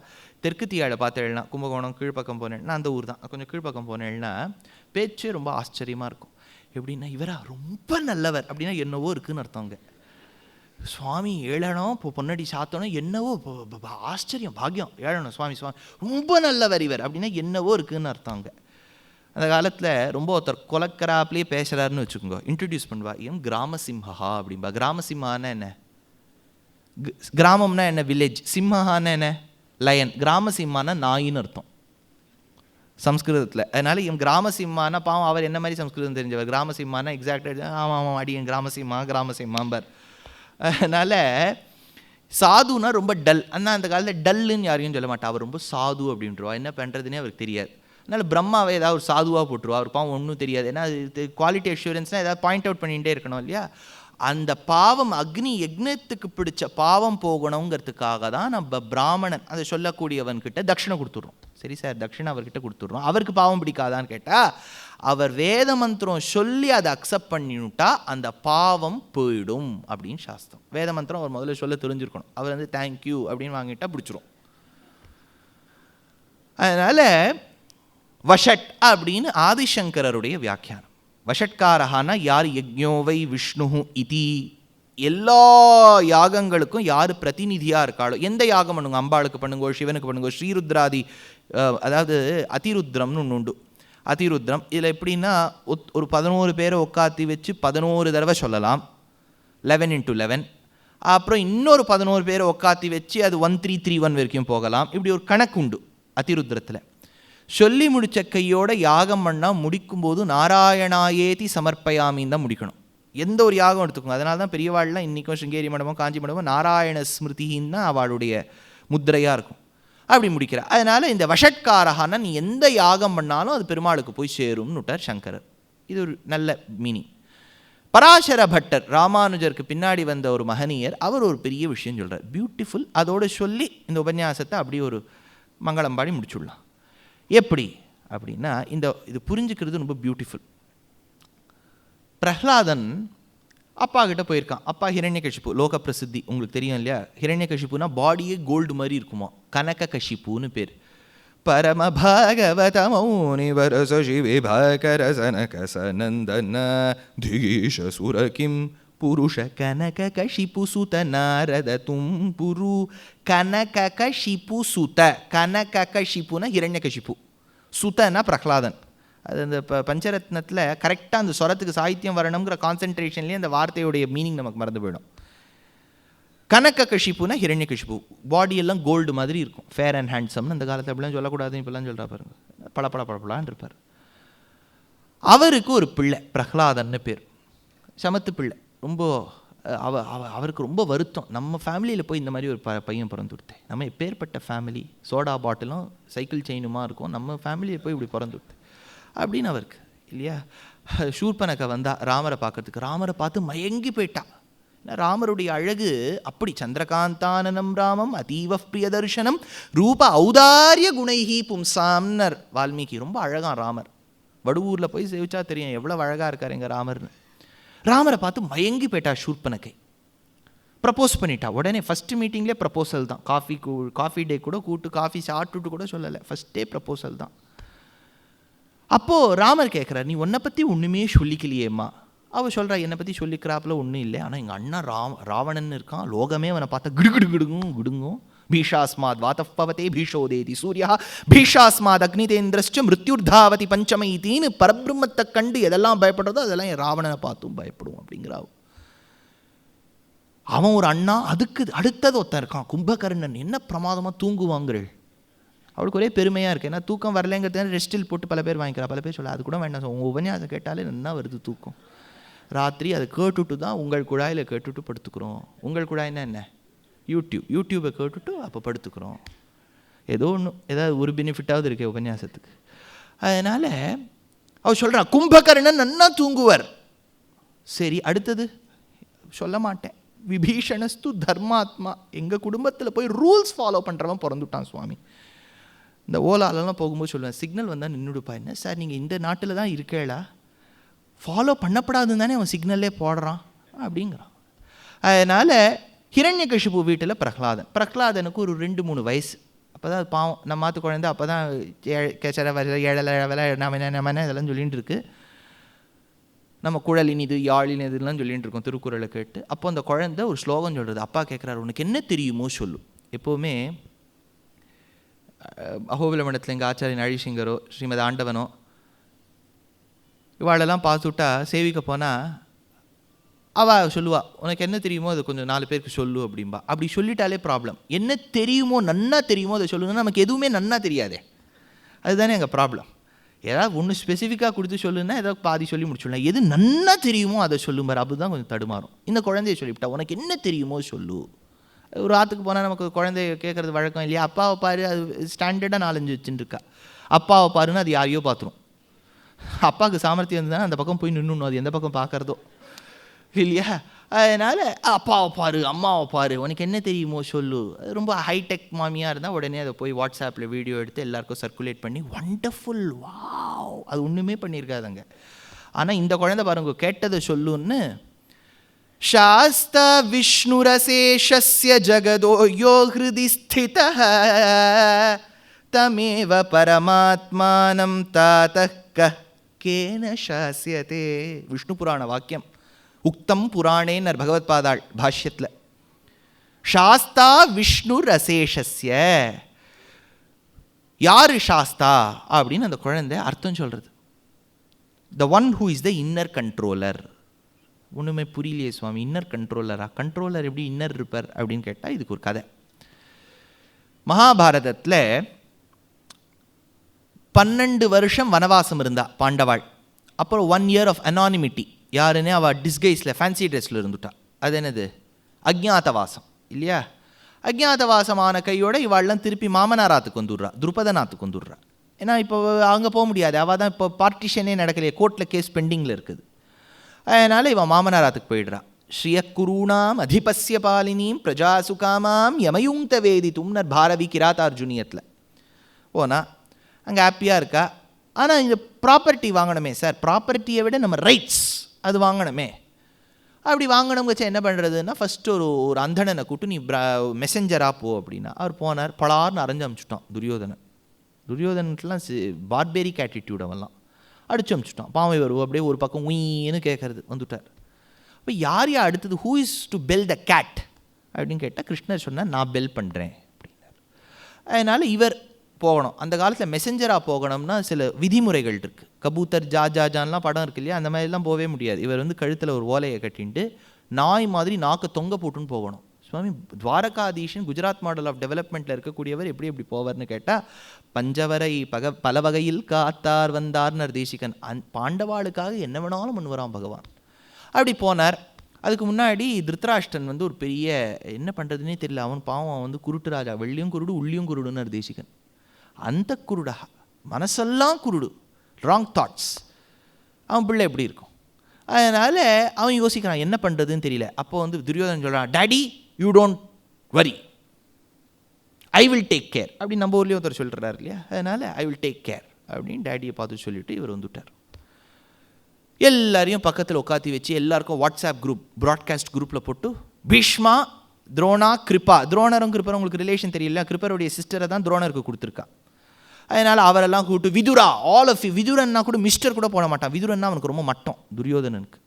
தெற்கு தீயாடை பார்த்தேன்னா, கும்பகோணம் கீழ்ப்பக்கம் போனேன்னா, அந்த ஊர் தான், கொஞ்சம் கீழ்ப்பக்கம் போனேன்னா பேச்சே ரொம்ப ஆச்சரியமாக இருக்கும். எப்படின்னா, இவரா ரொம்ப நல்லவர் அப்படின்னா என்னவோ இருக்குதுன்னு அர்த்தங்க. சுவாமி ஏழனம் இப்போ பொன்னடி சாத்தணும் என்னவோ ஆச்சரியம் பாக்கியம், ஏழனம் சுவாமி ரொம்ப நல்லவர் இவர் அப்படின்னா என்னவோ இருக்குதுன்னு அர்த்தங்க. அந்த காலத்தில் ரொம்ப ஒருத்தர் கொலக்கராப்லேயே பேசுகிறாருன்னு வச்சுக்கோங்க, இன்ட்ரடியூஸ் பண்ணுவா, ஏன் கிராமசிம்ஹா அப்படின்பா. கிராமசிம்ஹான்னா என்ன, கிராமம்னா என்ன, வில்லேஜ். சிம்ஹான்னா என்ன, லயன். கிராமசிம்ஹானா நாயின்னு அர்த்தம் சம்ஸ்கிருதத்தில். அதனால் இவன் கிராமசிம்மானா பாவம், அவர் என்ன மாதிரி சம்ஸ்கிருதம் தெரிஞ்சவர். கிராமசிம்மானா எக்ஸாக்டாக ஆமாம் அடியன் கிராமசிம்மாம்பர். அதனால் சாதுனா ரொம்ப டல். ஆனால் அந்த காலத்தில் டல்லுன்னு யாரையும் சொல்ல மாட்டா, அவர் ரொம்ப சாது அப்படின்றவா. என்ன பண்ணுறதுனே அவருக்கு தெரியாது. அதனால் பிரம்மாவை ஏதாவது ஒரு சாதுவாக போட்டுருவா, அவர் பாவம் ஒன்றும் தெரியாது. ஏன்னா குவாலிட்டி அஷூரன்ஸ்னால் ஏதாவது பாயிண்ட் அவுட் பண்ணிகிட்டே இருக்கணும் இல்லையா. அந்த பாவம் அக்னி யக்னத்துக்கு பிடிச்ச பாவம் போகணுங்கிறதுக்காக தான் நம்ம பிராமணன் அதை சொல்லக்கூடியவன்கிட்ட தட்சிணை கொடுத்துட்றோம். சரி சார், தட்சிணை அவர்கிட்ட கொடுத்துட்றோம். அவருக்கு பாவம் பிடிக்காதான்னு கேட்டால், அவர் வேத மந்திரம் சொல்லி அதை அக்செப்ட் பண்ணிவிட்டா அந்த பாவம் போயிடும் அப்படின்னு சாஸ்திரம். வேத மந்திரம் அவர் முதல்ல சொல்ல தெரிஞ்சிருக்கணும். அவர் தேங்க்யூ அப்படின்னு வாங்கிட்டா பிடிச்சிரும். அதனால் வஷட் அப்படின்னு ஆதிசங்கரருடைய வியாக்கியானம். வஷட்காரஹானா யார், யஜ்ஞோவை விஷ்ணு இதி. எல்லா யாகங்களுக்கும் யார் பிரதிநிதியாக இருக்காளோ, எந்த யாகம் பண்ணுங்க, அம்பாளுக்கு பண்ணுங்கோ, சிவனுக்கு பண்ணுங்கோ, ஸ்ரீருத்ராதி, அதாவது அதிருத்ரம்னு ஒன்று உண்டு. அதிருத்ரம் இதில் எப்படின்னா, ஒரு 11 பேரை உட்காத்தி வச்சு 11 தடவை சொல்லலாம், 11 × 11. அப்புறம் இன்னொரு 11 பேரை உட்காத்தி வச்சு அது 1331 வரைக்கும் போகலாம். இப்படி ஒரு கணக்கு உண்டு அதிருத்ரத்தில். சொல்லி முடித்த கையோட யாகம் பண்ணால் முடிக்கும்போது நாராயணாயேதி சமர்ப்பயாமின்னு தான் முடிக்கணும். எந்த ஒரு யாகம் எடுத்துக்கோங்க. அதனால தான் பெரியவாள்லாம் இன்றைக்கும் சிங்கேரி மடமும் காஞ்சி மடமும் நாராயண ஸ்மிருதின்னு தான் அவளுடைய முத்திரையாக இருக்கும். அப்படி முடிக்கிற. அதனால் இந்த வஷட்காரகான்னா நீ எந்த யாகம் பண்ணாலும் அது பெருமாளுக்கு போய் சேரும்னு விட்டார் சங்கரர். இது ஒரு நல்ல மீனிங். பராசர பட்டர் ராமானுஜருக்கு பின்னாடி வந்த ஒரு மகனியர், அவர் ஒரு பெரிய விஷயம் சொல்கிறார், பியூட்டிஃபுல். அதோடு சொல்லி இந்த உபன்யாசத்தை அப்படி ஒரு மங்களம் பாடி முடிச்சுடலாம். எப்படி அப்படின்னா இது புரிஞ்சுக்கிறது ரொம்ப பியூட்டிஃபுல். பிரஹ்லாதன் அப்பா கிட்ட போயிருக்கான். அப்பா ஹிரண்யகசிப்பு, லோக பிரசித்தி உங்களுக்கு தெரியும் இல்லையா? ஹிரண்யகசிப்புனா பாடியே கோல்டு மாதிரி இருக்குமா, கனக கஷிப்புன்னு பேர். பரம பாகவத மௌனி வரச சிவிபாகரசனகசனந்தன திகீஷ சுரகிம் புருஷ கனக கஷிப்பு சுத நாரத தும்புரு. கனக கஷிப்பு சுத, கனக கஷிப்புனா ஹிரண்யகசிப்பு, சுதனா பிரஹ்லாதன். அது அந்த பஞ்சரத்னத்தில் கரெக்டாக அந்த ஸ்வரத்துக்கு சாகித்யம் வரணுங்கிற கான்சென்ட்ரேஷன்லேயே அந்த வார்த்தையுடைய மீனிங் நமக்கு மறந்து போயிடும். கனக கஷிப்புனா ஹிரண்யகசிப்பு, பாடியெல்லாம் கோல்டு மாதிரி இருக்கும், ஃபேர் அண்ட் ஹேண்ட்ஸம்னு. அந்த காலத்தில் அப்படிலாம் சொல்லக்கூடாதுன்னு இப்போலாம் சொல்கிறா பாருங்க. பளபளன்னு இருப்பார். அவருக்கு ஒரு பிள்ளை பிரஹ்லாதன்னு பேர், சமத்து பிள்ளை. ரொம்ப அவருக்கு ரொம்ப வருத்தம், நம்ம ஃபேமிலியில் போய் இந்த மாதிரி ஒரு பையன் பிறந்து கொடுத்தேன், நம்ம எப்பேற்பட்ட ஃபேமிலி, சோடா பாட்டிலும் சைக்கிள் செயினுமா இருக்கும், நம்ம ஃபேமிலியில் போய் இப்படி பிறந்து கொடுத்தேன் அப்படின்னு அவருக்கு இல்லையா. ஷூர்பனக வந்தா ராமரை பார்க்கறதுக்கு. ராமரை பார்த்து மயங்கி போயிட்டா. ராமருடைய அழகு அப்படி. சந்திரகாந்தானனம் ராமம் அதீவ பிரியதர்ஷனம் ரூப ஔதாரிய குணைஹி பும்சாம்னர் வால்மீகி. ரொம்ப அழகான் ராமர். வடுவூரில் போய் சேவிச்சா தெரியும் எவ்வளோ அழகாக இருக்கார் எங்கள் ராமர்னு. ராமரை பார்த்து மயங்கி போயிட்டா ஷூர்பனகை. ப்ரப்போஸ் பண்ணிட்டா உடனே. ஃபஸ்ட்டு மீட்டிங்லேயே ப்ரப்போசல் தான். காஃபி டே கூட கூப்பிட்டு காஃபி சாப்பிட்டுட்டு கூட சொல்லலை, ஃபஸ்ட்டே ப்ரப்போசல் தான். அப்போது ராமர் கேட்குறார், நீ உன்னை பற்றி ஒன்றுமே சொல்லிக்கலையேம்மா. அவள் சொல்கிறா, என்னை பற்றி சொல்லிக்கிறாப்புல ஒன்றும் இல்லை, ஆனால் எங்கள் அண்ணா ராவணன் இருக்கான், லோகமே அவனை பார்த்தா கிடுங்கும். பீஷாஸ்மாத் வாத்தப்பவதே பீஷோதேதி சூர்யா பீஷாஸ்மாத் அக்னிதேந்திரஸ்ச மிருத்யுர்தாவதி பஞ்சமைத்தின்னு பரபிரம்மத்தை கண்டு எதெல்லாம் பயப்படுறதோ அதெல்லாம் என் ராவணனை பார்த்தும் பயப்படுவோம் அப்படிங்கிறான். அவன் ஒரு அண்ணா. அதுக்கு அடுத்தது ஒருத்தன் இருக்கான் கும்பகர்ணன். என்ன பிரமாதமாக தூங்குவாங்கிறள். அவளுக்கு ஒரே பெருமையாக இருக்குது. ஏன்னா தூக்கம் வரலைங்கிறது ரெஸ்டில் போட்டு பல பேர் வாங்கிக்கிறா. பல பேர் சொல்ல அது கூட வேண்டாம், உங்கள் உபன்யாசம் கேட்டாலே நல்லா வருது தூக்கம். ராத்திரி அதை கேட்டுட்டு தான் உங்கள் குழாயில் கேட்டுட்டு படுத்துக்கிறோம். உங்கள் குழாய்னா என்ன? யூடியூப்பை கேட்டுட்டு அப்போ படுத்துக்கிறோம். ஏதோ ஒன்று, ஏதாவது ஒரு பெனிஃபிட்டாவது இருக்கே உபன்யாசத்துக்கு. அதனால் அவள் சொல்கிறா, கும்பகர்ணன் நன்னா தூங்குவர். சரி, அடுத்தது சொல்ல மாட்டேன். விபீஷணஸ்து தர்மாத்மா. எங்கள் குடும்பத்தில் போய் ரூல்ஸ் ஃபாலோ பண்ணுறவன் பிறந்துட்டான் சுவாமி. இந்த ஓலாலெல்லாம் போகும்போது சொல்லுவேன், சிக்னல் வந்தால் நின்றுடுப்பா. என்ன சார் நீங்கள் இந்த நாட்டில் தான் இருக்கேளா? ஃபாலோ பண்ணப்படாதுன்னு தானே அவன் சிக்னல்லே போடுறான் அப்படிங்கிறான். அதனால் ஹிரண்யகசிப்பு வீட்டில் பிரஹ்லாதனுக்கு ஒரு 2-3 வயசு. அப்போ தான் பாவம், நம்ம மாற்று குழந்தை அப்போ தான் கேச்சர ஏழலை நம்ம இதெல்லாம் சொல்லிகிட்டு இருக்கு. நம்ம குழலினிது யாழினிதுலாம் சொல்லிகிட்டு இருக்கோம் திருக்குறளை கேட்டு. அப்போ அந்த குழந்தை ஒரு ஸ்லோகம் சொல்கிறது. அப்பா கேட்குறாரு, உனக்கு என்ன தெரியுமோ சொல்லு. எப்போவுமே அகோபில மடத்தில் எங்கள் ஆச்சாரியன் அழிசிங்கரோ ஸ்ரீமத் ஆண்டவனோ இவாளெல்லாம் பார்த்துட்டா சேவிக்க போனால் அவள் சொல்லுவா, உனக்கு என்ன தெரியுமோ அது கொஞ்சம் 4 பேருக்கு சொல்லு அப்படின்பா. அப்படி சொல்லிட்டாலே ப்ராப்ளம். என்ன தெரியுமோ நன்னா தெரியுமோ அதை சொல்லுங்கன்னா நமக்கு எதுவுமே நன்னா தெரியாதே. அதுதானே எங்கள் ப்ராப்ளம். ஏதாவது ஒன்று ஸ்பெசிஃபிக்காக கொடுத்து சொல்லுன்னா ஏதாவது பாதி சொல்லி முடிச்சுடலாம். எது நன்னா தெரியுமோ அதை சொல்லும்பார். அதுதான் கொஞ்சம் தடுமாறும். இந்த குழந்தைய சொல்லிவிட்டா, உனக்கு என்ன தெரியுமோ சொல்லு. ஒரு ஆற்றுக்கு போனால் நமக்கு குழந்தைய கேட்குறது வழக்கம் இல்லையா? அப்பாவை பாரு, அது ஸ்டாண்டர்டாக 4-5 வச்சுட்டுருக்கா. அப்பாவை பாருன்னு அது யாரையோ பார்த்துரும். அப்பாவுக்கு சாமர்த்தியம் இருந்ததுன்னா அந்த பக்கம் போய் நின்றுணும், அது எந்த பக்கம் பார்க்குறதோ இல்லையா? அதனால் அப்பாவை பாரு, அம்மாவை பாரு, உனக்கு என்ன தெரியுமோ சொல்லு. அது ரொம்ப ஹைடெக் மாமியாக இருந்தால் உடனே அதை போய் வாட்ஸ்அப்பில் வீடியோ எடுத்து எல்லாருக்கும் சர்க்குலேட் பண்ணி வண்டர்ஃபுல் வாவ் அது ஒன்றுமே பண்ணியிருக்காதுங்க. ஆனால் இந்த குழந்தை பாருங்க, கேட்டதை சொல்லுன்னு சாஸ்தா விஷ்ணுரசேஷஸ்ய ஜகதோ யோ ஹிருதி ஸ்திதः தமேவ பரமாத்மானம் தாதः கேன சாஸ்யதே. விஷ்ணு புராண வாக்கியம். உக்தம் புராணேன்னர் பகவத்பாதாள் பாஷ்யத்தில். சாஸ்தா விஷ்ணு ரசேஷஸ்ய. யார் சாஸ்தா அப்படின்னு அந்த குழந்தை அர்த்தம் சொல்கிறது. The one who is the inner controller, ஒன்றுமே புரியலையே சுவாமி, இன்னர் கண்ட்ரோலரா? கண்ட்ரோலர் எப்படி இன்னர் இருப்பார் அப்படின்னு கேட்டால் இதுக்கு ஒரு கதை. மகாபாரதத்தில் 12 வருஷம் வனவாசம் இருந்தா பாண்டவாள். அப்புறம் 1 year ஆஃப் அனானிமிட்டி. யாருன்னே அவள் டிஸ்கைஸில் ஃபேன்சி ட்ரெஸ்ஸில் இருந்துட்டா. அது என்னது? அஜ்ஞாதவாசம் இல்லையா? அஜ்ஞாதவாசமான கையோட இவாள்லாம் திருப்பி மாமனாராத்துக்கு வந்துடுறா, துருபதநாத்துக்கு வந்துடுறா. ஏன்னா இப்போ அங்கே போக முடியாது, அவள் தான் இப்போ பார்ட்டிஷனே நடக்கலையே, கோர்ட்டில் கேஸ் பெண்டிங்கில் இருக்குது. அதனால் இவன் மாமனாராத்துக்கு போயிடுறா. ஸ்ரீயக்குருணாம் அதிபஸ்ய பாலினியும் பிரஜாசுகாமாம் யமயுங்க வேதித்தும்னர் பாரவி கிராத்தார்ஜுனியத்தில் போனா அங்கே ஹாப்பியாக இருக்கா. ஆனால் இந்த ப்ராப்பர்ட்டி வாங்கணுமே சார், ப்ராப்பர்ட்டியை விட நம்ம ரைட்ஸ் அது வாங்கணுமே. அப்படி வாங்கணுங்கச்சா என்ன பண்ணுறதுன்னா, ஃபஸ்ட்டு ஒரு அந்தணனை கூட்டு நீ மெசஞ்சராக போ அப்படின்னா. அவர் போனார், பலார்னு அரைஞ்சு அமிச்சுட்டான் துரியோதனன். துரியோதனத்துலாம் பார்பேரிக் ஆட்டிடியூட் அவெல்லாம் அடிச்சு அமிச்சுட்டான். பாவை வருவோம் அப்படியே ஒரு பக்கம் உயின்னு கேட்கறது வந்துட்டார். இப்போ யார் அடுத்தது who is to bell the cat அப்படின்னு கேட்டால் கிருஷ்ணர் சொன்னார், நான் பெல் பண்ணுறேன் அப்படின்னார். அதனால் இவர் போகணும். அந்த காலத்தில் மெசஞ்சராக போகணும்னா சில விதிமுறைகள் இருக்குது. கபூத்தர் ஜான்லாம் படம் இருக்கு இல்லையா, அந்த மாதிரிலாம் போகவே முடியாது. இவர் கழுத்தில் ஒரு ஓலையை கட்டின்ட்டு நாய் மாதிரி நாக்கு தொங்க போட்டுன்னு போகணும். சுவாமி துவாரகாதீஷன் குஜராத் மாடல் ஆஃப் டெவலப்மெண்ட்டில் இருக்கக்கூடியவர் எப்படி போவார்னு கேட்டால், பஞ்சவரை பல வகையில் காத்தார் வந்தார்னர் தேசிகன். பாண்டவாளுக்காக என்ன வேணாலும் பண்ணுவாராம் பகவான். அப்படி போனார். அதுக்கு முன்னாடி திருத்தராஷ்டன் ஒரு பெரிய என்ன பண்ணுறதுனே தெரியல, அவன் பாவம், அவன் குருட்டு ராஜா, வெள்ளியும் குருடு உள்ளியும் குருடுன்னு தேசிகன். அந்த குருடா, மனசெல்லாம் குருடு, ராங் தாட்ஸ். அவன் பிள்ளை எப்படி இருக்கும்? அதனால் அவன் யோசிக்கிறான் என்ன பண்ணுறதுன்னு தெரியல. அப்போ துரியோதனன் சொல்கிறான், daddy you don't worry, I will take care அப்படின்னு நம்ம ஊர்லேயும் ஒருத்தர் சொல்கிறார் இல்லையா. அதனால் ஐ வில் டேக் கேர் அப்படின்னு டேடியை பார்த்து சொல்லிவிட்டு இவர் வந்துட்டார். எல்லாரையும் பக்கத்தில் உட்காத்தி வச்சு எல்லாருக்கும் வாட்ஸ்அப் குரூப், ப்ராட்காஸ்ட் குரூப்பில் போட்டு பீஷ்மா, துரோணா, கிருப்பா. துரோணரும் கிருப்பரும் உங்களுக்கு ரிலேஷன் தெரியல, கிருப்பருடைய சிஸ்டரை தான் துரோணருக்கு கொடுத்துருக்கா. அதனால் அவரெல்லாம் கூப்பிட்டு விதுரா, ஆல் ஆஃப் யூ. விதுரன்னா கூட மிஸ்டர் கூட போட மாட்டான், விதுரன்னா அவனுக்கு ரொம்ப மட்டம் துரியோதனனுக்கு.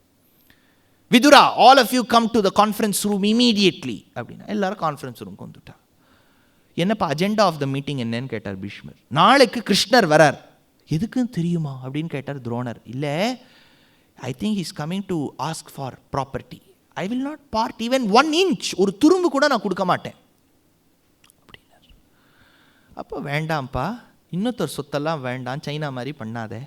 Vidura, all of you come to the conference room immediately அப்படின்னா எல்லாரும் கான்ஃபரன்ஸ் ரூமுக்கு வந்துட்டா. என்னப்பா அஜெண்டா ஆஃப் த மீட்டிங் என்னன்னு கேட்டார் பீஷ்மர். நாளைக்கு கிருஷ்ணர் வரார். எதுக்குன்னு தெரியுமா அப்படின்னு கேட்டார் துரோணர். இல்லை, I think he is coming to ask for property. I will not part even 1 inch. ஒரு துரும்பு கூட நான் கொடுக்க மாட்டேன் அப்படின்னார். அப்போ வேண்டாம்ப்பா, இன்னொருத்தர் சொத்தெல்லாம் வேண்டாம், சைனா மாதிரி பண்ணாதே,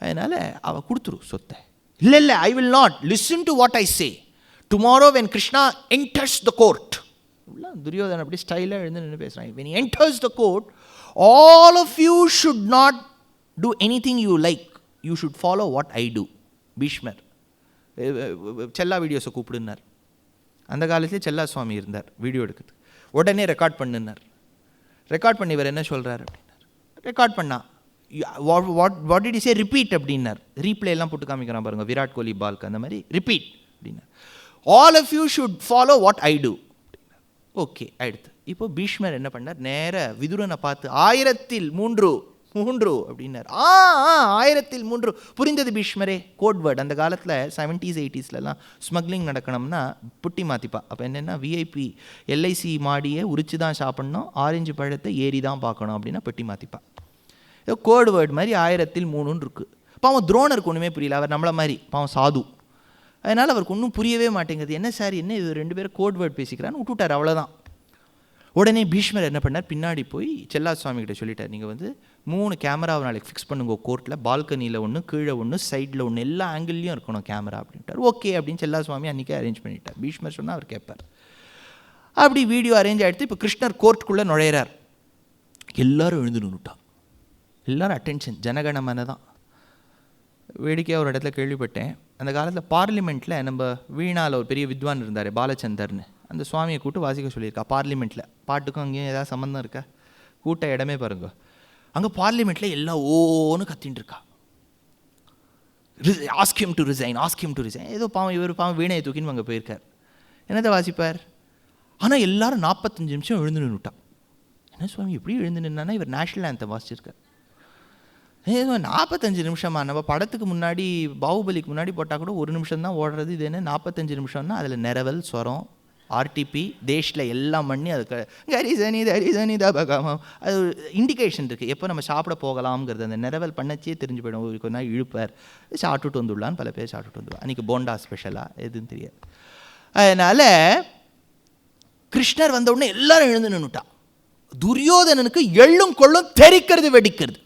அதனால் அவள் கொடுத்துரு சொத்தை. இல்லை, I will not. Listen to what I say. Tomorrow when Krishna enters the court, Duryodhanan அப்படி ஸ்டைலாக எழுந்து நின்று பேசுகிறான். When he enters the court, all of you should not do anything you like. You should follow what I do. பீஷ்மர் செல்லா வீடியோஸை கூப்பிடுனார். அந்த காலத்திலே செல்லா சுவாமி இருந்தார் வீடியோ எடுக்கிறது. உடனே ரெக்கார்ட் பண்ணுனார். ரெக்கார்ட் பண்ணி இவர் என்ன சொல்கிறார் அப்படின்னார். ரெக்கார்ட் பண்ணா what did you say, repeat அப்படின்னார். ரீப்ளே எல்லாம் போட்டு காமிக்கிறான் பாருங்கள், விராட் கோலி பால்க்கு அந்த மாதிரி. ரிப்பீட் அப்படின்னார். All of you should follow what I do அப்படின்னார். ஓகே அடுத்து இப்போ பீஷ்மர் என்ன பண்ணார், நேர விதுரனை பார்த்து 1003 அப்படின்னார். 1003 புரிந்தது பீஷ்மரே. Code word. அந்த காலத்தில் 70s 80sலாம் ஸ்மக்லிங் நடக்கணும்னா புட்டி மாற்றிப்பா. அப்போ என்னென்னா விஐபி எல்ஐசி மாடியை உரிச்சு தான் சாப்பிட்ணும், ஆரஞ்சு பழத்தை ஏறி தான் பார்க்கணும் அப்படின்னா பெட்டி மாற்றிப்பா. ஏதோ கோட் வேர்டு மாதிரி 1003 இருக்குது. பாவம் துரோணருக்கு ஒன்றுமே புரியல, அவர் நம்மளை மாதிரி பாவம் சாது. அதனால் அவருக்கு ஒன்றும் புரியவே மாட்டேங்குது. என்ன சார் என்ன இது 2 பேரும் கோட் வேர்டு பேசிக்கிறான்னு விட்டுவிட்டார், அவ்வளோதான். உடனே பீஷ்மர் என்ன பண்ணார், பின்னாடி போய் செல்லா சுவாமி கிட்ட சொல்லிட்டார், நீங்கள் 3 கேமராவை நாளைக்கு ஃபிக்ஸ் பண்ணுங்க கோர்ட்டில், பால்கனியில் 1, கீழே 1, சைடில் 1, எல்லா ஆங்கிள்லையும் இருக்கணும் கேமரா அப்படின்ட்டார். ஓகே அப்படின்னு செல்லா சுவாமி அன்றைக்கே அரேஞ்ச் பண்ணிட்டார். பீஷ்மர் சொன்னால் அவர் கேட்பார். அப்படி வீடியோ அரேஞ்ச் ஆகிடுத்து. இப்போ கிருஷ்ணர் கோர்ட்டுக்குள்ளே நுழையிறார். எல்லோரும் எழுந்து நின்றுட்டான். எல்லோரும் அட்டென்ஷன், ஜனகணமன தான். வேடிக்கையாக ஒரு இடத்துல கேள்விப்பட்டேன், அந்த காலத்தில் பார்லிமெண்ட்டில் நம்ம வீணாவில் ஒரு பெரிய வித்வான் இருந்தார் பாலச்சந்தர்னு, அந்த சுவாமியை கூட்டு வாசிக்க சொல்லியிருக்கா பார்லிமெண்ட்டில். பாட்டுக்கும் அங்கேயும் ஏதாவது சம்மந்தம் இருக்கா? கூட்ட இடமே பாருங்க. அங்கே பார்லிமெண்ட்டில் எல்லாம் ஓன்னு கத்தின்னு இருக்கா. Ask him to resign, ask him to resign. ஏதோ பாவம் இவர் பாவம் வீணையை தூக்கின்னு அங்கே போயிருக்கார். என்னத்தை வாசிப்பார்? ஆனால் எல்லாரும் 45 நிமிஷம் எழுந்து நின்றுட்டான். என்ன சுவாமி எப்படி எழுந்து நின்னா? இவர் நேஷனல் ஆந்தம் வாசிச்சிருக்கார். ஏதோ 45 நிமிஷமா? நம்ம படத்துக்கு முன்னாடி பாகுபலிக்கு முன்னாடி போட்டால் கூட 1 நிமிஷம் தான் ஓடுறது. இது என்ன 45 நிமிஷம்னா அதில் நிரவல், ஸ்வரம் ஆர்டிபி தேஷில் எல்லாம் பண்ணி அதுக்கு கரிசனி தரிசனி தபகமம் அது இண்டிகேஷன் இருக்குது. எப்போ நம்ம சாப்பிட போகலாம்ங்கிறது அந்த நிறவல் பண்ணச்சே தெரிஞ்சு போயிடும். கொஞ்ச நாள் இழுப்பார், சாப்பிட்டுட்டு வந்துடலான்னு பல பேர் சாப்பிட்டுட்டு வந்துடுவான். அன்றைக்கி போண்டா ஸ்பெஷலாக எதுன்னு தெரியாது. அதனால் கிருஷ்ணர் வந்த உடனே எல்லாரும் எழுந்து நின்றுட்டான். துரியோதனனுக்கு எள்ளும் கொள்ளும் தெரிக்கிறது வெடிக்கிறது.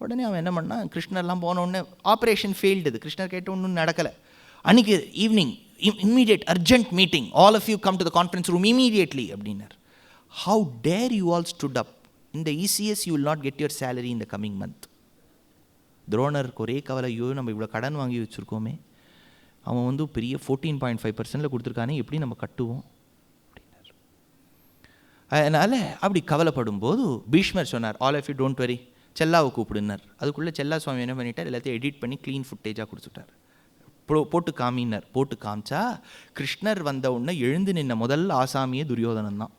உடனே அவன் என்ன பண்ணான், கிருஷ்ணர்லாம் போன உடனே ஆப்ரேஷன் ஃபெயில்டு. கிருஷ்ணர் கேட்ட ஒன்றும் நடக்கலை. அன்றைக்கி evening immediate urgent meeting, all of you come to the conference room immediately அப்படின்னார். How dare you all stood up? In the ECS you will not get your salary in the coming month. துரோணருக்கு ஒரே கவலை, ஐயோ நம்ம இவ்வளோ கடன் வாங்கி வச்சுருக்கோமே, அவன் பெரிய 14.5% கொடுத்துருக்கானே, எப்படி நம்ம கட்டுவோம் அப்படின்னார். அதனால் அப்படி கவலைப்படும் போது பீஷ்மர் சொன்னார், all of you don't worry, செல்லாவை கூப்பிடுனார். அதுக்குள்ளே செல்லா சுவாமி என்ன பண்ணிட்டார், எல்லாத்தையும் எடிட் பண்ணி க்ளீன் ஃபுட்டேஜாக கொடுத்துட்டார். போட்டு காமினார். போட்டு காமிச்சா கிருஷ்ணர் வந்த உடனே எழுந்து நின்ன முதல் ஆசாமியே துரியோதனன் தான்.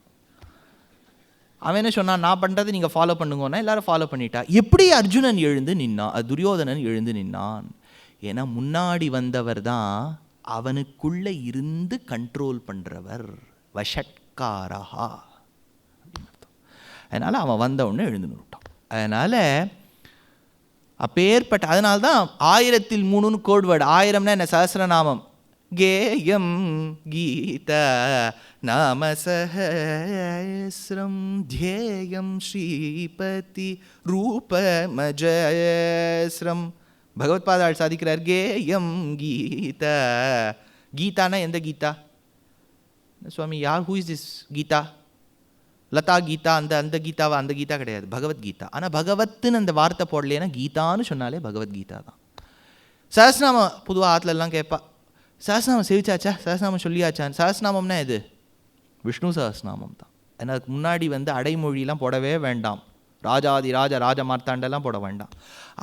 அவன் என்ன சொன்னான், நான் பண்ணுறது நீங்கள் ஃபாலோ பண்ணுங்கன்னா எல்லாரும் ஃபாலோ பண்ணிட்டா. எப்படி அர்ஜுனன் எழுந்து நின்னான், துரியோதனன் எழுந்து நின்னான்? ஏன்னா முன்னாடி வந்தவர் தான் அவனுக்குள்ளே இருந்து கண்ட்ரோல் பண்ணுறவர், வஷட்காரஹா அப்படின்னு அர்த்தம். அதனால் அவன் வந்த உடனே எழுந்து நின்றுட்டான். அதனால் அப்பேற்பட்ட, அதனால்தான் 1003 கோட் வேர்டு. 1000னா என்ன, சஹஸ்ரநாமம். கேயம் கீதா நாம சஹஸ்ரம் தியேயம் ஸ்ரீபதி ரூபமஜஸ்ரம். பகவத்பாதாள் சாதிக்கிறார், கேயம் கீதா. கீதானா எந்த கீதா சுவாமி? யார், who is this Geetha? Latha Geetha அந்த கீதாவா? அந்த கீதா கிடையாது, பகவத்கீதா. ஆனால் பகவத்துன்னு அந்த வார்த்தை போடலேன்னா கீதான்னு சொன்னாலே பகவத்கீதா தான். சஹஸ்ரநாமம் பொதுவாக ஆற்றுலலாம் கேட்பா, சஹஸ்ரநாமம் சேவிச்சாச்சா, சஹஸ்ரநாமம் சொல்லியாச்சான்னு. சஹஸ்ரநாமம்னா எது? விஷ்ணு சஹஸ்ரநாமம் தான். ஏன்னா அதுக்கு முன்னாடி அடைமொழியெலாம் போடவே வேண்டாம், ராஜாதி ராஜ மார்த்தாண்டெல்லாம் போட வேண்டாம்.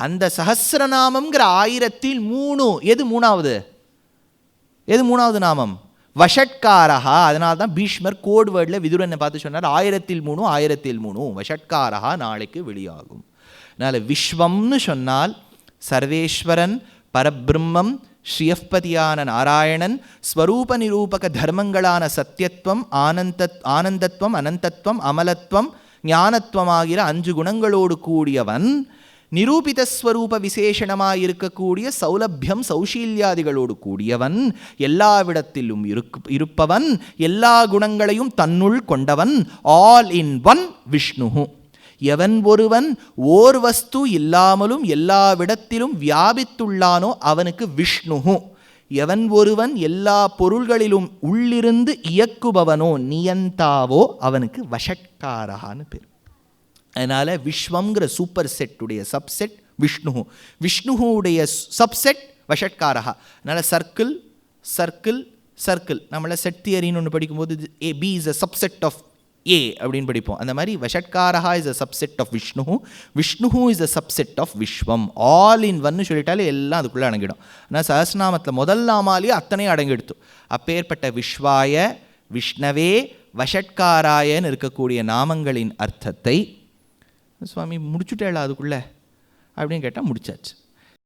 அந்த சஹஸ்ரநாமம்ங்கிற 1003 எது மூணாவது? எது மூணாவது நாமம்? வஷட்காரஹா. அதனால தான் பீஷ்மர் கோட் வேர்டில் விதுரனை பார்த்து சொன்னார், 1003 வஷட்காரஹா நாளைக்கு வெளியாகும். அதனால் விஸ்வம்னு சொன்னால் சர்வேஸ்வரன், பரபிரம்மம், ஸ்ரீயப்பதியான நாராயணன், ஸ்வரூப நிரூபக தர்மங்களான சத்தியத்துவம், ஆனந்தத்துவம், அனந்தத்துவம், அமலத்துவம், ஞானத்துவமாகிற 5 குணங்களோடு கூடியவன், நிரூபித ஸ்வரூப விசேஷணமாக இருக்கக்கூடிய சௌலபியம் சௌஷீல்யாதிகளோடு கூடியவன், எல்லாவிடத்திலும் இருப்பவன், எல்லா குணங்களையும் தன்னுள் கொண்டவன், ஆல் இன் ஒன் விஷ்ணு. எவன் ஒருவன் ஓர் வஸ்து இல்லாமலும் எல்லாவிடத்திலும் வியாபித்துள்ளானோ அவனுக்கு விஷ்ணு. எவன் ஒருவன் எல்லா பொருள்களிலும் உள்ளிருந்து இயக்குபவனோ நியந்தாவோ அவனுக்கு வஷட்காரஹான்னு பேர். அதனால் விஸ்வங்கிற சூப்பர் செட்டுடைய சப்செட் விஷ்ணு, விஷ்ணுவுடைய சப்செட் வஷட்காரஹா. அதனால் சர்க்கிள் சர்க்கிள் சர்க்கிள், நம்மள செட் தியரின்னு ஒன்று படிக்கும்போது A B is a subset of A அப்படின்னு படிப்போம். அந்த மாதிரி Vashatkaraha is a subset of Vishnu, Vishnu is a subset of Vishwam. All in ஒன்னு சொல்லிட்டாலே எல்லாம் அதுக்குள்ளே அடங்கிடும். ஆனால் சஹஸ்ரநாமத்தில் முதல் நாமாலேயே அத்தனையும் அடங்கிடுத்து. அப்பேற்பட்ட விஸ்வாய, விஷ்ணவே, வஷட்காராயன்னு இருக்கக்கூடிய நாமங்களின் அர்த்தத்தை சுவாமி முடிச்சுட்டேளா அதுக்குள்ளே அப்படின்னு கேட்டால் முடிச்சாச்சு.